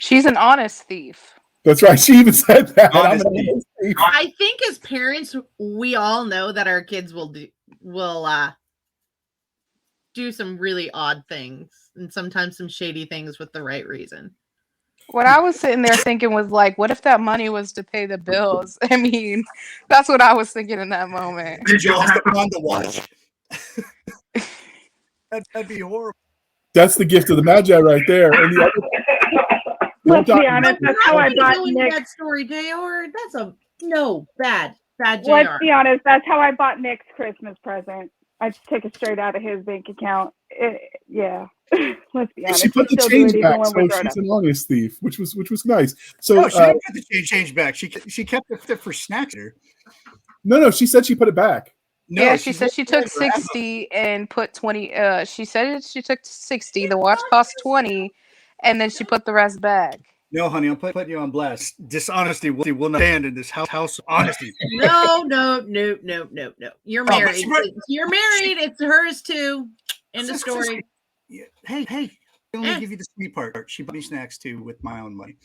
She's an honest thief. That's right. She even said that. I think as parents, we all know that our kids will do some really odd things and sometimes some shady things with the right reason. What I was sitting there thinking was like, what if that money was to pay the bills? I mean, that's what I was thinking in that moment. Did you have to on the watch? That'd be horrible. That's the gift of the Magi right there. And the other, let's be honest, that's how I bought Nick. That story, JR. That's bad JR. Let's be honest, that's how I bought Nick's Christmas present. I just took it straight out of his bank account. Let's be honest. She put the change back, so she's an honest thief, which was nice. So she didn't put the change back. She kept it for snacks. No, she said she put it back. No, yeah, she said she took 60 and put 20. She said she took 60. The watch cost 20, and then she put the rest back. No, honey, I'm putting you on blast. Dishonesty will not stand in this house. Honesty. No. You're married. You're married. It's hers too. End of story. Hey. I only give you the sweet part. She bought me snacks too with my own money.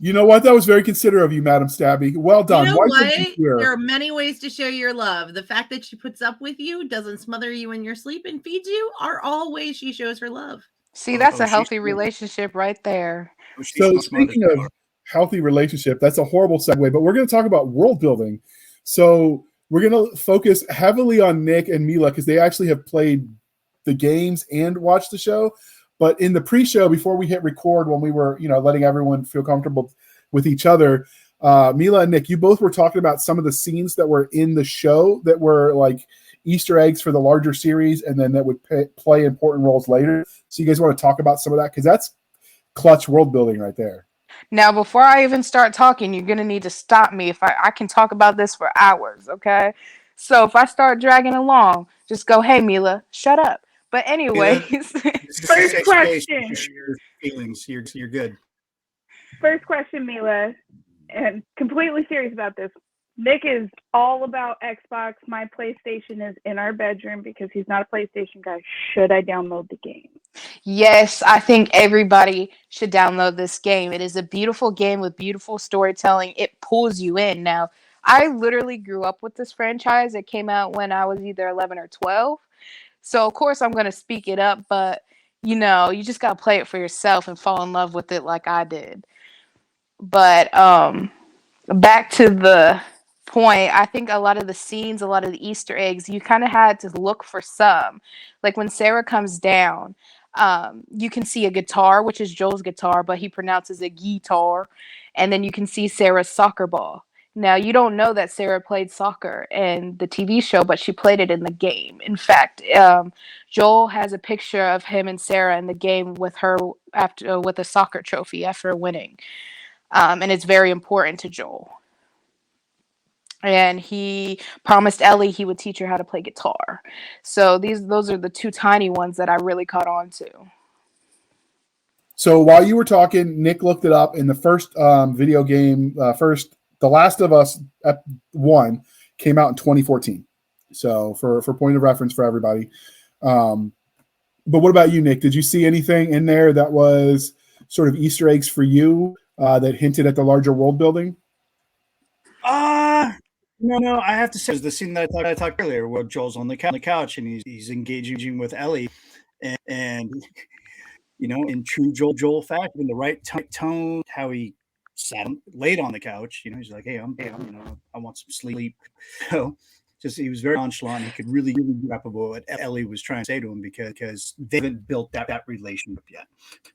You know what? That was very considerate of you, Madam Stabby. Well done. You know what? There are many ways to show your love. The fact that she puts up with you, doesn't smother you in your sleep, and feeds you are all ways she shows her love. See, that's a healthy relationship right there. So speaking of healthy relationship, that's a horrible segue, but we're going to talk about world building. So we're going to focus heavily on Nick and Mila because they actually have played the games and watched the show. But in the pre-show, before we hit record, when we were, letting everyone feel comfortable with each other, Mila and Nick, you both were talking about some of the scenes that were in the show that were like Easter eggs for the larger series, and then that would play important roles later. So you guys want to talk about some of that? Because that's clutch world building right there. Now, before I even start talking, you're going to need to stop me. If I can talk about this for hours, okay? So if I start dragging along, just go, hey, Mila, shut up. But anyways, First question. Your feelings. You're good. First question, Mila, and completely serious about this. Nick is all about Xbox. My PlayStation is in our bedroom because he's not a PlayStation guy. Should I download the game? yes, I think everybody should download this game. It is a beautiful game with beautiful storytelling. It pulls you in. Now, I literally grew up with this franchise. It came out when I was either 11 or 12. So, of course, I'm going to speak it up, but you know, you just got to play it for yourself and fall in love with it like I did. But back to the point, I think a lot of the scenes, a lot of the Easter eggs, you kind of had to look for some. Like when Sarah comes down, you can see a guitar, which is Joel's guitar, but he pronounces it guitar. And then you can see Sarah's soccer ball. Now, you don't know that Sarah played soccer in the TV show, but she played it in the game. In fact, Joel has a picture of him and Sarah in the game with her after with a soccer trophy after winning. And it's very important to Joel. And he promised Ellie he would teach her how to play guitar. So those are the two tiny ones that I really caught on to. So while you were talking, Nick looked it up, in the first video game, The Last of Us 1 came out in 2014. So for point of reference for everybody. But what about you, Nick? Did you see anything in there that was sort of Easter eggs for you that hinted at the larger world building? No, I have to say, it was the scene that I talked earlier where Joel's on the couch and he's engaging with Ellie, and you know, in true Joel fashion, in the right tone, how he laid on the couch. You know, he's like, "Hey, I'm you know, I want some sleep." So, just he was very nonchalant. He could really grapple what Ellie was trying to say to him because they haven't built that relationship yet,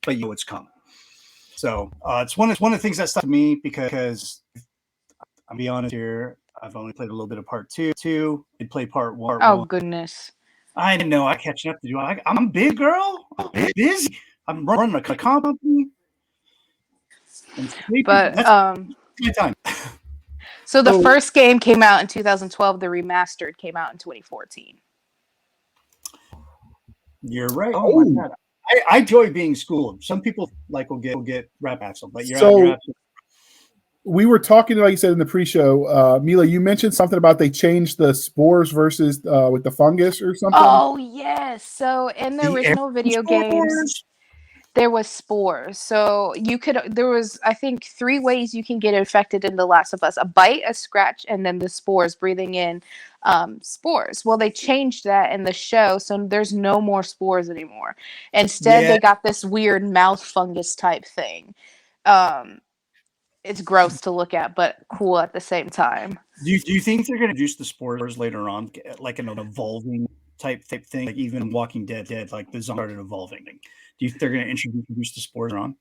but you know it's coming. So it's one of the things that stuck to me because I'll be honest here. I've only played a little bit of part two. I played part one. Oh, goodness. I didn't know. I catching up to do. I'm big, girl. I'm busy. I'm running a company. But time. So the first game came out in 2012. The remastered came out in 2014. You're right. Oh my God. I enjoy being schooled. Some people will get rap axle, but you're absolutely. We were talking, like you said in the pre-show, Mila, you mentioned something about they changed the spores versus with the fungus or something. Oh, yes. So in the original video games, there was spores. So there was, I think, 3 ways you can get infected in The Last of Us: a bite, a scratch, and then the spores, breathing in spores. Well, they changed that in the show, so there's no more spores anymore. Instead, they got this weird mouth fungus type thing. It's gross to look at, but cool at the same time. Do you think they're going to introduce the spores later on, like an evolving type thing, like even Walking Dead, like the zombie started evolving? Do you think they're going to introduce the spores on?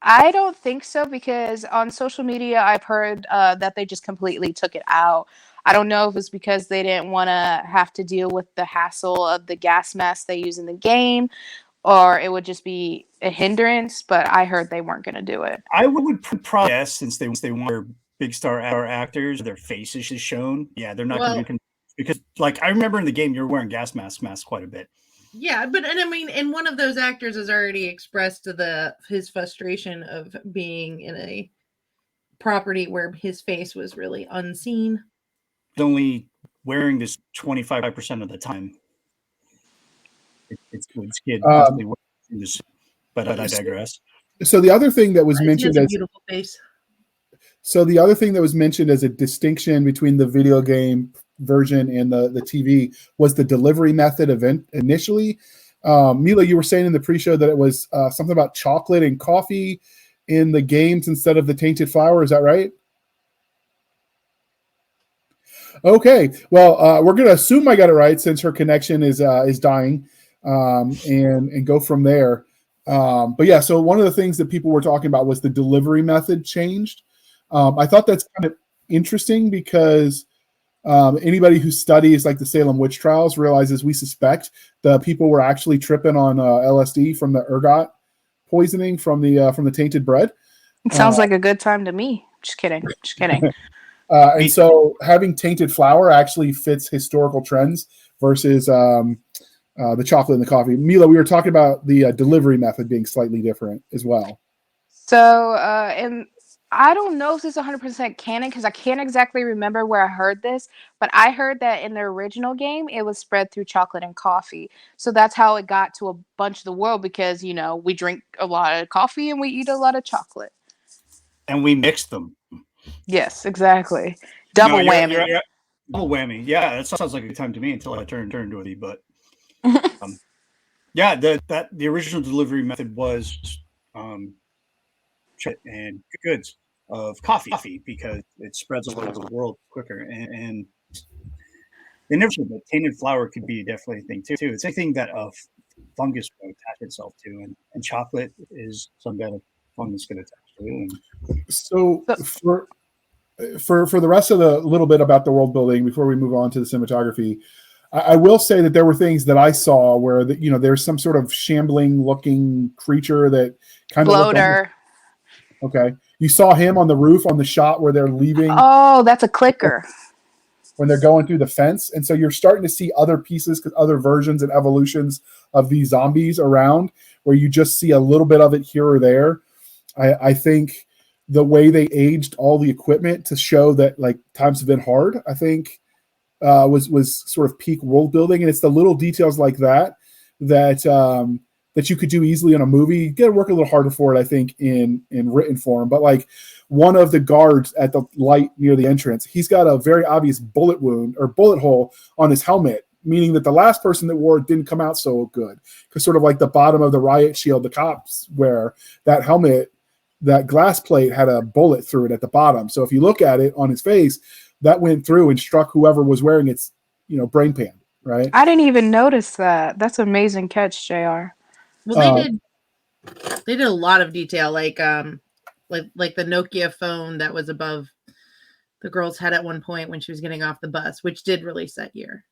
I don't think so, because on social media, I've heard that they just completely took it out. I don't know if it's because they didn't want to have to deal with the hassle of the gas mask they use in the game, or it would just be a hindrance, but I heard they weren't going to do it. I would probably guess, since they want their big star actors, their faces is shown. Yeah, they're not going to do, because like I remember in the game you were wearing gas masks quite a bit. Yeah, and one of those actors has already expressed his frustration of being in a property where his face was really unseen. Only wearing this 25% of the time. It's kid, but I digress. So the other thing that was mentioned as beautiful face. So the other thing that was mentioned as a distinction between the video game version and the TV was the delivery method initially. Mila, you were saying in the pre-show that it was something about chocolate and coffee in the games instead of the tainted flower. Is that right? Okay. Well, we're going to assume I got it right since her connection is dying, and go from there. But yeah, so one of the things that people were talking about was the delivery method changed. I thought that's kind of interesting because anybody who studies like the Salem witch trials realizes we suspect the people were actually tripping on LSD from the ergot poisoning from the tainted bread. It sounds like a good time to me. Just kidding. And so having tainted flour actually fits historical trends versus the chocolate and the coffee. Mila, we were talking about the delivery method being slightly different as well. So, and I don't know if this is 100% canon because I can't exactly remember where I heard this, but I heard that in the original game, it was spread through chocolate and coffee. So that's how it got to a bunch of the world because, you know, we drink a lot of coffee and we eat a lot of chocolate. And we mix them. Yes, exactly. Double whammy. You're, double whammy. Yeah, that sounds like a good time to me until I turn into it. But yeah, the original delivery method was and goods of coffee because it spreads all over the world quicker. And they never said that tainted flour could be definitely a thing too. It's anything that a fungus will attach itself to, and chocolate is some kind of fungus going to attach to. And so for the rest of the little bit about the world building before we move on to the cinematography, I will say that there were things that I saw where there's some sort of shambling looking creature that kind of floater. Okay, you saw him on the roof on the shot where they're leaving. Oh, that's a clicker. When they're going through the fence, and so you're starting to see other pieces, other versions and evolutions of these zombies around, where you just see a little bit of it here or there. I think the way they aged all the equipment to show that like times have been hard, I think was sort of peak world building, and it's the little details like that that you could do easily in a movie. You got to work a little harder for it, I think, in written form. But like one of the guards at the light near the entrance, he's got a very obvious bullet wound or bullet hole on his helmet, meaning that the last person that wore it didn't come out so good. Because sort of like the bottom of the riot shield, the cops wear, that helmet, that glass plate had a bullet through it at the bottom. So if you look at it on his face, that went through and struck whoever was wearing its, brain pan, right? I didn't even notice that. That's an amazing catch, JR. Well, they did a lot of detail, like the Nokia phone that was above the girl's head at one point when she was getting off the bus, which did release that year.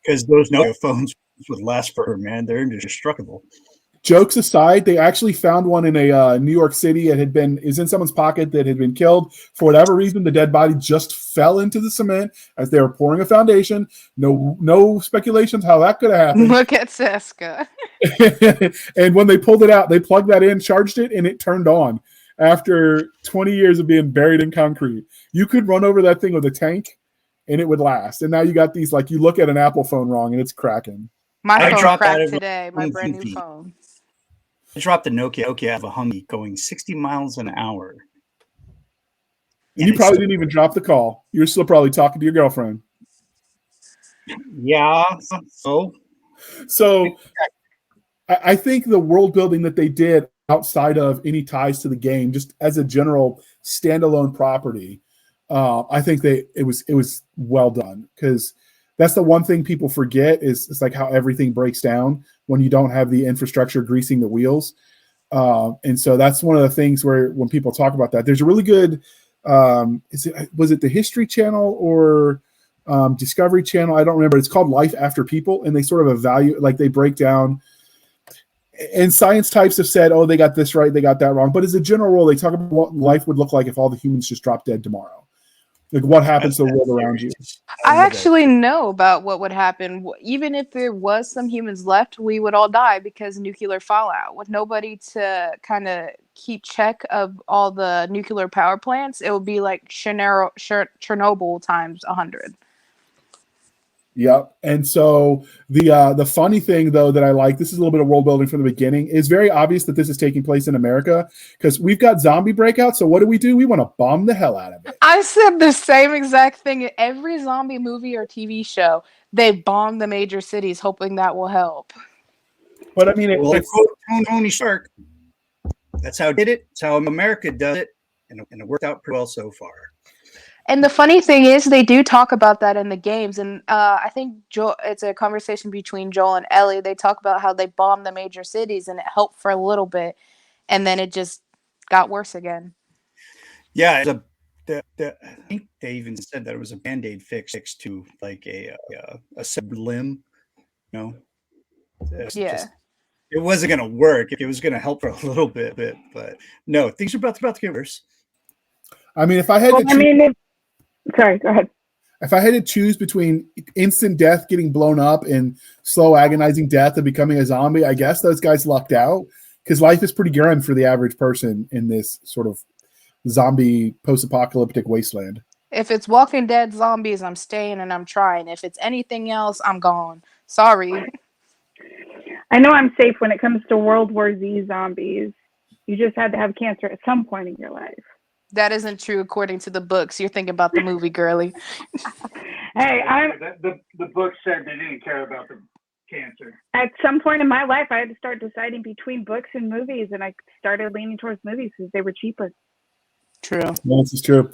Because those Nokia phones would last for her, man. They're indestructible. Jokes aside, they actually found one in a New York City. It is in someone's pocket that had been killed. For whatever reason, the dead body just fell into the cement as they were pouring a foundation. No speculations how that could have happened. Look at Cisca. And when they pulled it out, they plugged that in, charged it, and it turned on after 20 years of being buried in concrete. You could run over that thing with a tank, and it would last. And now you got these, like, you look at an Apple phone wrong, and it's cracking. My phone cracked today. My brand new phone. I dropped the Nokia out of a Handley going 60 miles an hour. And you probably didn't even drop the call. You're still probably talking to your girlfriend. Yeah. So I think the world building that they did outside of any ties to the game, just as a general standalone property, I think it was well done, because that's the one thing people forget is it's like how everything breaks down when you don't have the infrastructure greasing the wheels. And so that's one of the things where when people talk about that, there's a really good, was it the History Channel or Discovery Channel? I don't remember. It's called Life After People. And they sort of evaluate, like they break down, and science types have said, oh, they got this right, they got that wrong. But as a general rule, they talk about what life would look like if all the humans just dropped dead tomorrow. Like what happens to the world around you. I actually know about what would happen. Even if there was some humans left, we would all die because nuclear fallout. With nobody to kind of keep check of all the nuclear power plants, it would be like Chernobyl times 100. Yep. And so the funny thing, though, that I like, this is a little bit of world building from the beginning, is very obvious that this is taking place in America because we've got zombie breakouts. So what do? We want to bomb the hell out of it. I said the same exact thing in every zombie movie or TV show. They bomb the major cities hoping that will help. But I mean, it's Tony Stark. That's how it did it. It's how America does it. And it worked out pretty well so far. And the funny thing is, they do talk about that in the games. And I think it's a conversation between Joel and Ellie. They talk about how they bombed the major cities and it helped for a little bit. And then it just got worse again. Yeah. I think they even said that it was a Band-Aid fix to like a severed limb. It wasn't going to work. It was going to help for a little bit. But no, things are about to get worse. I mean, if I had sorry, go ahead. if I had to choose between instant death, getting blown up, and slow, agonizing death of becoming a zombie, I guess those guys lucked out because life is pretty grim for the average person in this sort of zombie post-apocalyptic wasteland. If it's Walking Dead zombies, I'm staying and I'm trying. If it's anything else, I'm gone. Sorry. I know I'm safe when it comes to World War Z zombies. You just had to have cancer at some point in your life. That isn't true according to the books. You're thinking about the movie, girly. Hey, the book said they didn't care about the cancer. At some point in my life, I had to start deciding between books and movies, and I started leaning towards movies because they were cheaper. True. Well, this is true.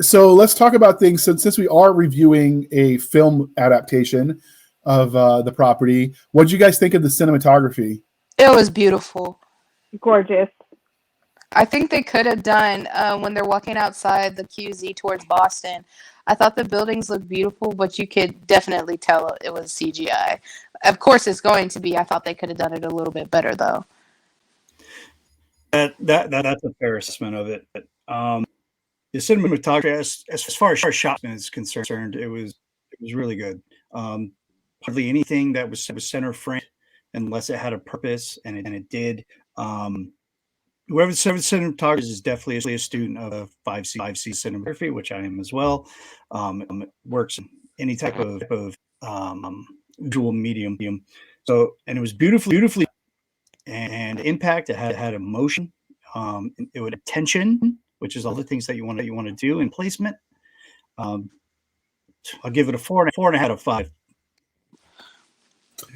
So let's talk about things. Since we are reviewing a film adaptation of the property, what did you guys think of the cinematography? It was beautiful. Gorgeous. I think they could have done when they're walking outside the QZ towards Boston. I thought the buildings looked beautiful, but you could definitely tell it was CGI. Of course, it's going to be. I thought they could have done it a little bit better, though. That's a fair assessment of it. The cinematography, as far as shot is concerned, it was really good. Hardly anything that was center frame, unless it had a purpose, and it did. Whoever the cinematographer is definitely a student of 5C cinematography, which I am as well. It works in any type of visual medium. So, and it was beautifully, and impact. It had emotion. It would attention, which is all the things that you want to do in placement. I'll give it a 4.5 out of 5.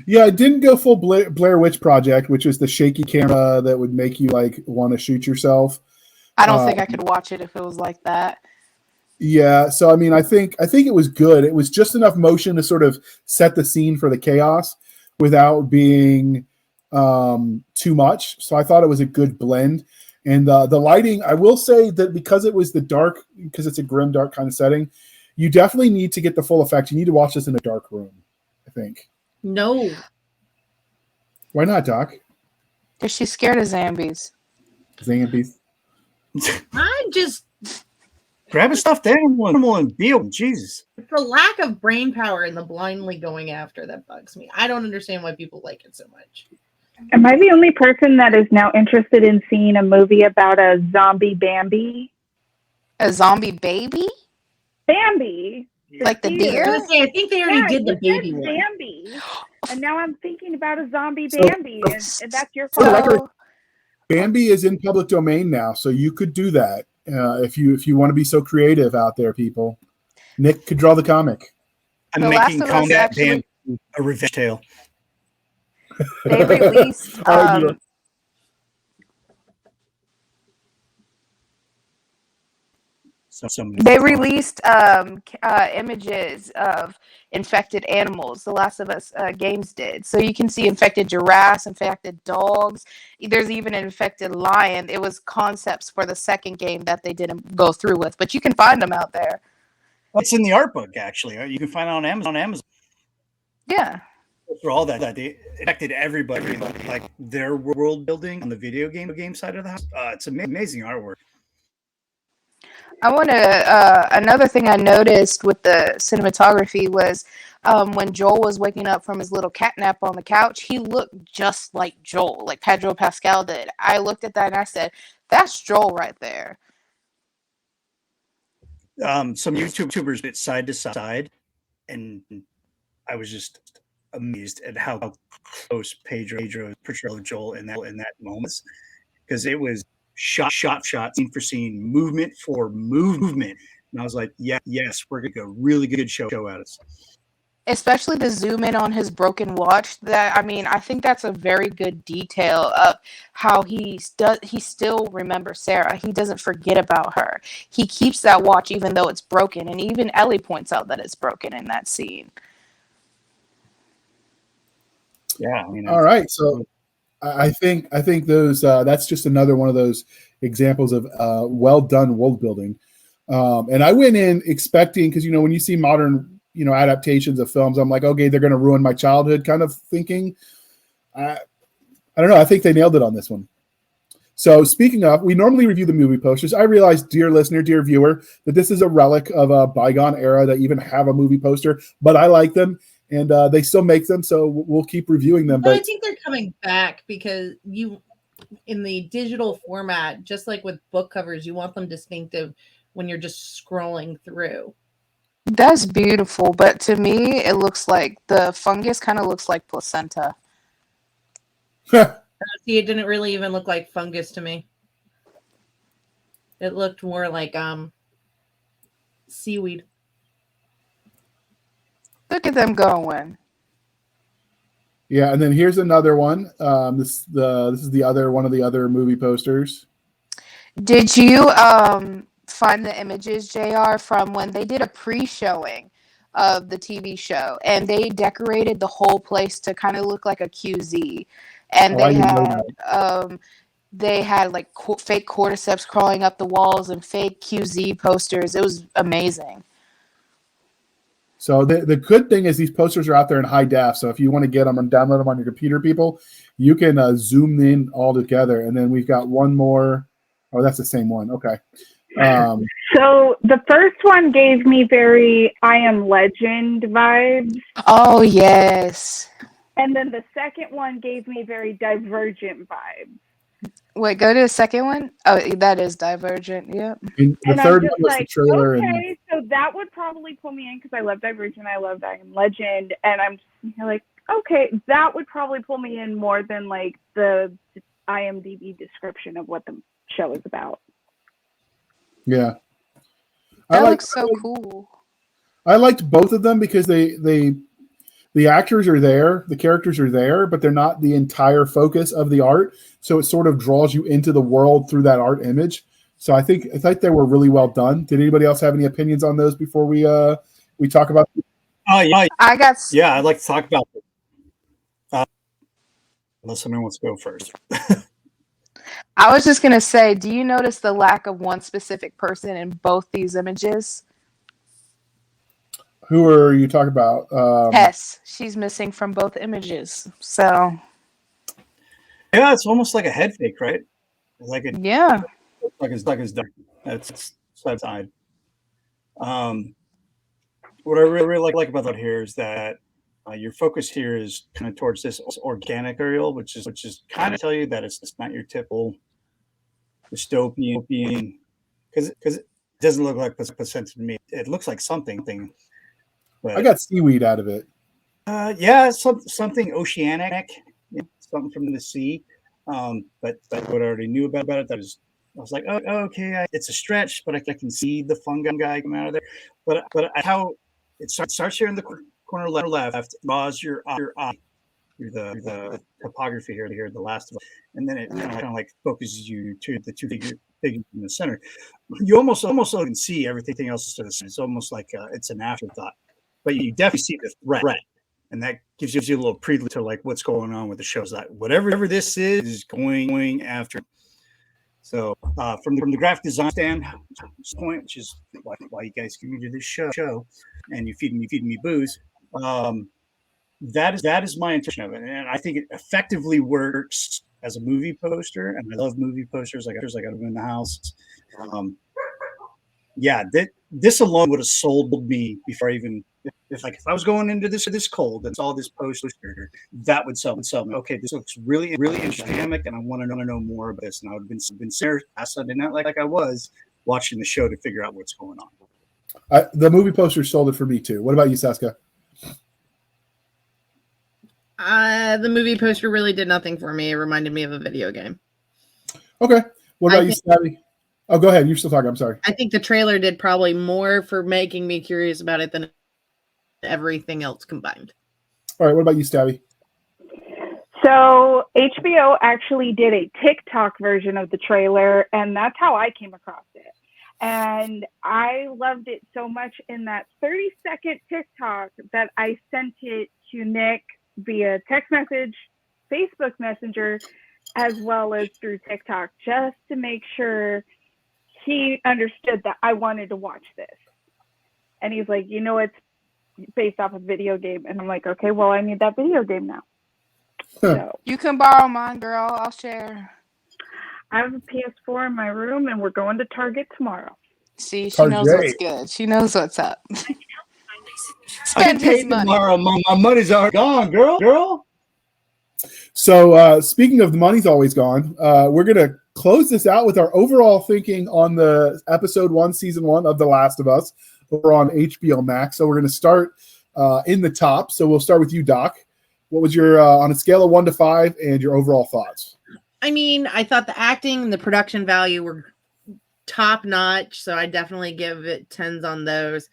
Yeah, it didn't go full Blair Witch Project, which is the shaky camera that would make you like want to shoot yourself. I don't think I could watch it if it was like that. Yeah, so I mean, I think it was good. It was just enough motion to sort of set the scene for the chaos without being too much. So I thought it was a good blend. And the lighting, I will say that because it was because it's a grim, dark kind of setting, you definitely need to get the full effect. You need to watch this in a dark room, I think. No. Why not, Doc? Because she's scared of zombies. Zombies. I'm just grab a stuffed animal and be him. Jesus. It's the lack of brain power and the blindly going after that bugs me. I don't understand why people like it so much. Am I the only person that is now interested in seeing a movie about a zombie Bambi? A zombie baby? Bambi. Like the deer? I think they already did the baby one. Bambi. And now I'm thinking about a zombie So- Bambi, and that's your For the record, fault. Bambi is in public domain now, so you could do that if you want to be so creative out there, people. Nick could draw the comic. I'm The making Last of Us Combat actually- Bambi a revenge tale. They released images of infected animals. The Last of Us games did. So you can see infected giraffes, infected dogs. There's even an infected lion. It was concepts for the second game that they didn't go through with, but you can find them out there. It's in the art book, actually. You can find it on Amazon. Yeah. For all that they affected everybody, like their world building on the video game side of the house. It's amazing artwork. I want to. Another thing I noticed with the cinematography was when Joel was waking up from his little cat nap on the couch, he looked just like Joel, like Pedro Pascal did. I looked at that and I said, "That's Joel right there." Some YouTubers bit side to side, and I was just amazed at how close Pedro's portrayal of Joel in that moment, because it was shot, scene for scene, movement for movement, and I was like, yes, we're gonna get a really good show out of this. Especially the zoom in on his broken watch. I think that's a very good detail of how he still remembers Sarah. He doesn't forget about her. He keeps that watch even though it's broken, and even Ellie points out that it's broken in that scene. Yeah. All right, so I think those that's just another one of those examples of well done world building. And I went in expecting, because when you see modern adaptations of films, I'm like, okay, they're going to ruin my childhood kind of thinking. I don't know. I think they nailed it on this one. So speaking of, we normally review the movie posters. I realize, dear listener, dear viewer, that this is a relic of a bygone era that even have a movie poster, but I like them, and they still make them, so we'll keep reviewing them. But I think they're coming back because in the digital format, just like with book covers, you want them distinctive when you're just scrolling through. That's beautiful, but to me, it looks like the fungus kind of looks like placenta. See, it didn't really even look like fungus to me. It looked more like seaweed. Look at them going. Yeah, and then here's another one. This is the other one of the other movie posters. Did you find the images, JR, from when they did a pre-showing of the TV show, and they decorated the whole place to kind of look like a QZ, and they had like fake cordyceps crawling up the walls and fake QZ posters. It was amazing. So the good thing is these posters are out there in high def. So if you want to get them and download them on your computer, people, you can zoom in all together. And then we've got one more. Oh, that's the same one. Okay. So the first one gave me very I Am Legend vibes. Oh, yes. And then the second one gave me very Divergent vibes. Wait, go to the second one. Oh, that is Divergent. Yep. And the third one was the trailer. Okay, so that would probably pull me in because I love Divergent. I love I Am Legend. And I'm like, okay, that would probably pull me in more than like the IMDb description of what the show is about. Yeah. That looks so cool. I liked both of them because the actors are there, the characters are there, but they're not the entire focus of the art. So it sort of draws you into the world through that art image. So I think they were really well done. Did anybody else have any opinions on those before we talk about? Yeah, I'd like to talk about it. Unless someone wants to go first. I was just going to say, do you notice the lack of one specific person in both these images? Who are you talking about? Tess. She's missing from both images. So. Yeah, it's almost like a head fake, right? Like it. Yeah. Like it's done. That's side. What I really like about that here is that your focus here is kind of towards this organic aerial, which is kind of tell you that it's not your typical dystopian, because it doesn't look like placenta to me. It looks like something. But, I got seaweed out of it. Yeah, something oceanic, something from the sea. But what I already knew about it, I was like, oh, okay, it's a stretch, but I can see the fungi come out of there. But how it starts here in the corner left, draws your eye through the topography here the last of it, and then it kind of like focuses you to the two figures in the center. You almost can see everything else to the center. It's almost like it's an afterthought, but you definitely see the threat, and that gives you a little prelude to like what's going on with the show. That whatever this is going after. So from the graphic design standpoint, which is why you guys give me to this show, and you feed me booze. That is my intention of it, and I think it effectively works as a movie poster. And I love movie posters. I got them in the house. This alone would have sold me before I even if I was going into this cold and saw this poster, that would sell me. Okay, this looks really interesting, and I want to know more about this. And I would have been serious. I did not like I was watching the show to figure out what's going on. The movie poster sold it for me too. What about you, Cisca? The movie poster really did nothing for me. It reminded me of a video game. Okay. What about you, Stabby? Oh, go ahead. You're still talking. I'm sorry. I think the trailer did probably more for making me curious about it than everything else combined. All right. What about you, Stabby? So HBO actually did a TikTok version of the trailer, and that's how I came across it. And I loved it so much in that 30-second TikTok that I sent it to Nick via text message, Facebook Messenger, as well as through TikTok, just to make sure he understood that I wanted to watch this. And he's like, it's based off a video game. And I'm like, okay, well, I need that video game now. So you can borrow mine, girl. I'll share. I have a PS4 in my room, and we're going to Target tomorrow. See, she knows what's Target. good. She knows what's up. I Spend get paid his money. tomorrow. My money's already gone, girl. So speaking of the money's always gone, we're going to close this out with our overall thinking on the episode 1, season 1 of The Last of Us over on HBO Max. So we're going to start in the top. So we'll start with you, Doc. What was your, on a scale of 1 to 5, and your overall thoughts? I mean, I thought the acting and the production value were top notch, so I definitely give it 10s on those.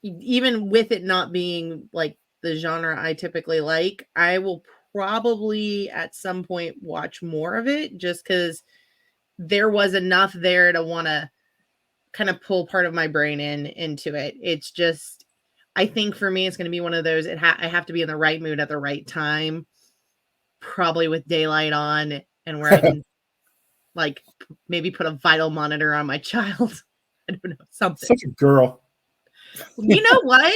Even with it not being like the genre I typically like, I will probably at some point watch more of it, just because there was enough there to want to kind of pull part of my brain into it. It's just, I think for me, it's going to be one of those, I have to be in the right mood at the right time, probably with daylight on, and where I can like maybe put a vital monitor on my child. I don't know, something. Such a girl. You know what?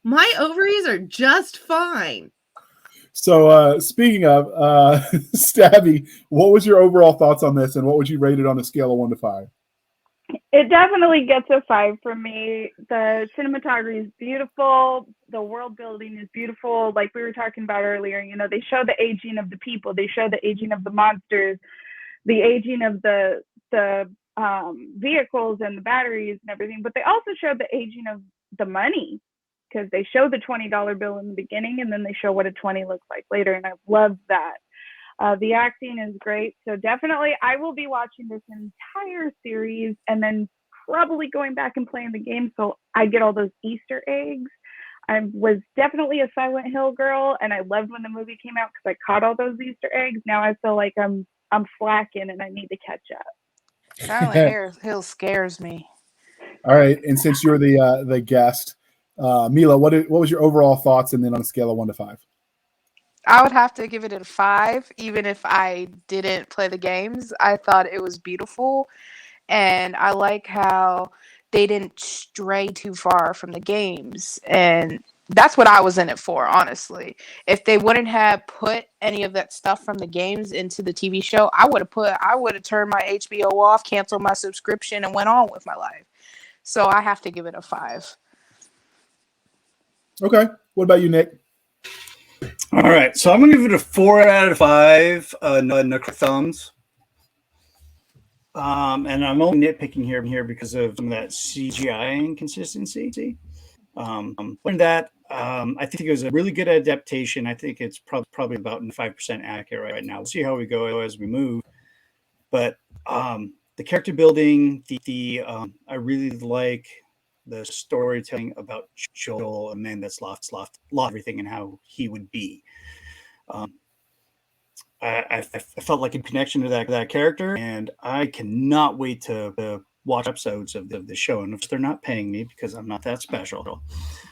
My ovaries are just fine. So speaking of Stabby, what was your overall thoughts on this, and what would you rate it on a scale of 1 to 5? It definitely gets a 5 from me. The cinematography is beautiful. The world building is beautiful. Like we were talking about earlier, you know, they show the aging of the people. They show the aging of the monsters, the aging of the vehicles and the batteries and everything. But they also show the aging of the money, because they show the $20 bill in the beginning, and then they show what a 20 looks like later. And I love that. The acting is great. So definitely I will be watching this entire series and then probably going back and playing the game so I get all those Easter eggs. I was definitely a Silent Hill girl, and I loved when the movie came out because I caught all those Easter eggs. Now I feel like I'm slacking and I need to catch up. Silent Hill scares me. All right, and since you're the guest, Mila, what was your overall thoughts, and then on a scale of 1 to 5? I would have to give it a 5, even if I didn't play the games. I thought it was beautiful, and I like how they didn't stray too far from the games, and that's what I was in it for, honestly. If they wouldn't have put any of that stuff from the games into the TV show, I would have turned my HBO off, canceled my subscription, and went on with my life. So I have to give it a 5. Okay. What about you, Nick? All right, so I'm gonna give it a 4 out of 5. No thumbs. And I'm only nitpicking here because of some of that CGI inconsistency. That I think it was a really good adaptation. I think it's probably about 5% accurate right now. We'll see how we go as we move. But the character building, I really like the storytelling about Joel, a man that's lost everything and how he would be. I felt like a connection to that character, and I cannot wait to watch episodes of the show. And if they're not paying me, because I'm not that special,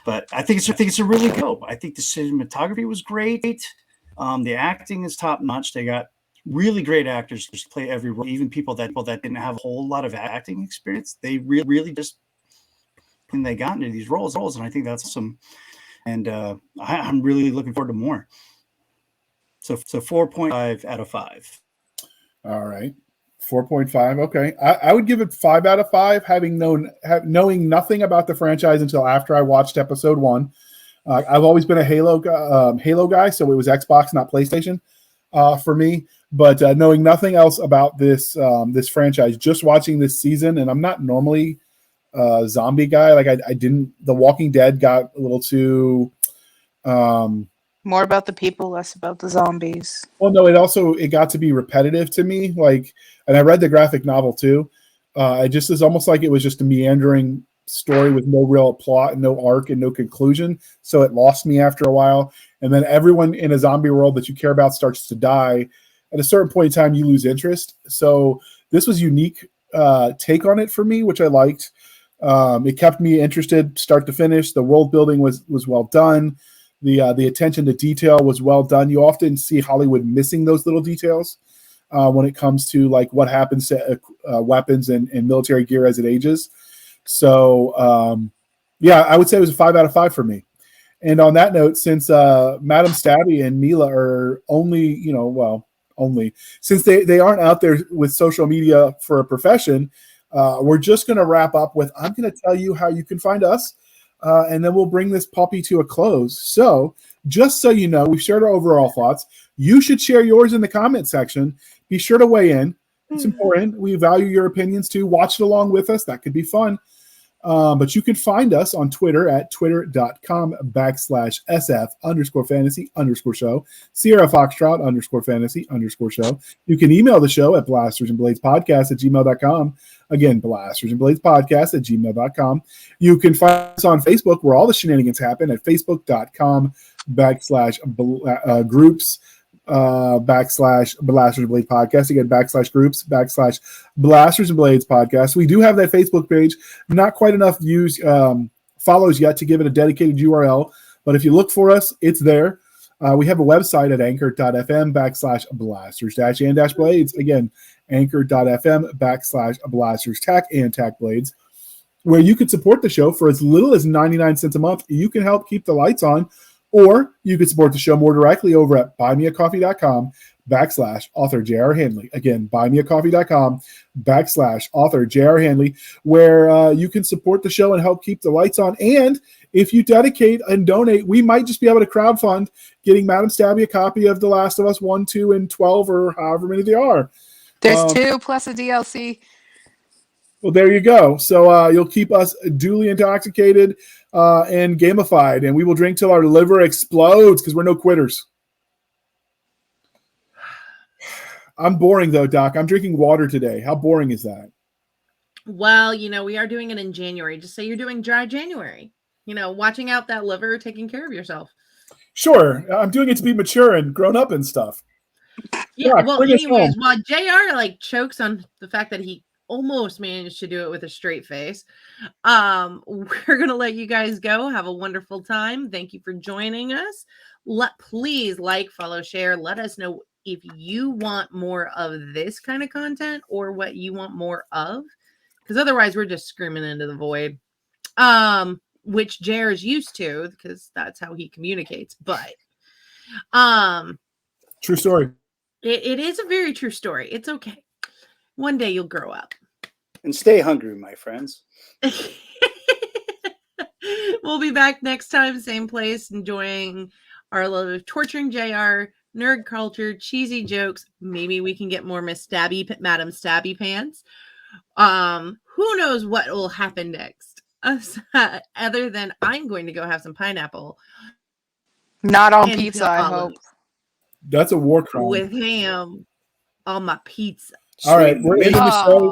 but I think it's a really good. I think the cinematography was great. The acting is top notch. They got really great actors to play every role, even people that didn't have a whole lot of acting experience. They really just when they got into these roles, and I think that's awesome. And I'm really looking forward to more. So 4.5 out of 5. All right. 4.5. Okay. I would give it 5 out of 5, knowing nothing about the franchise until after I watched episode 1. I've always been a Halo guy, so it was Xbox, not PlayStation, for me. But knowing nothing else about this franchise, just watching this season, and I'm not normally a zombie guy. Like I didn't. The Walking Dead got a little too. More about the people, less about the zombies. Well, no, it got to be repetitive to me. Like, and I read the graphic novel too. It just is almost like it was just a meandering story with no real plot and no arc and no conclusion. So it lost me after a while. And then everyone in a zombie world that you care about starts to die. At a certain point in time, you lose interest. So this was unique take on it for me, which I liked. It kept me interested start to finish. The world building was well done. The attention to detail was well done. You often see Hollywood missing those little details when it comes to like what happens to weapons and military gear as it ages. So I would say it was a 5 out of 5 for me. And on that note, since Madam Stabby and Mila are only, only. Since they aren't out there with social media for a profession, we're just going to wrap up with, I'm going to tell you how you can find us, and then we'll bring this puppy to a close. So just so you know, we've shared our overall thoughts. You should share yours in the comment section. Be sure to weigh in. It's important. We value your opinions too. Watch it along with us. That could be fun. But you can find us on Twitter at twitter.com/SF_fantasy_show, Sierra Foxtrot _fantasy_show. You can email the show at blastersandbladespodcast@gmail.com. Again, blastersandbladespodcast@gmail.com. You can find us on Facebook where all the shenanigans happen at facebook.com/groups /Blasters and Blades podcast. Again, /groups /Blasters and Blades podcast. We do have that Facebook page. Not quite enough views, follows yet to give it a dedicated URL, but if you look for us, it's there. We have a website at anchor.fm /blasters-and-blades. Again, anchor.fm /blasters-and-blades, where you can support the show for as little as 99 cents a month. You can help keep the lights on. Or you can support the show more directly over at buymeacoffee.com /author J.R. Handley. Again, buymeacoffee.com /author J.R. Handley, where you can support the show and help keep the lights on. And if you dedicate and donate, we might just be able to crowdfund getting Madam Stabby a copy of The Last of Us 1, 2, and 12, or however many there are. There's 2 plus a DLC. Well, there you go. So you'll keep us duly intoxicated and gamified, and we will drink till our liver explodes because we're no quitters. I'm boring, though, Doc. I'm drinking water today. How boring is that? Well, we are doing it in January. Just say you're doing dry January. Watching out that liver, taking care of yourself. Sure. I'm doing it to be mature and grown up and stuff. Yeah, Doc, well, bring us anyways, home. while JR chokes on the fact that he almost managed to do it with a straight face, we're gonna let you guys go. Have a wonderful time. Thank you for joining us. Please follow, share. Let us know if you want more of this kind of content or what you want more of, because otherwise we're just screaming into the void, which JR is used to because that's how he communicates. But true story. It is a very true story. It's okay. One day you'll grow up. And stay hungry, my friends. We'll be back next time, same place, enjoying our love of torturing JR, nerd culture, cheesy jokes. Maybe we can get more Madam Stabby pants. Who knows what will happen next? Other than I'm going to go have some pineapple. Not on pizza, I hope. That's a war crime. With ham on my pizza. All right, we're ending the show.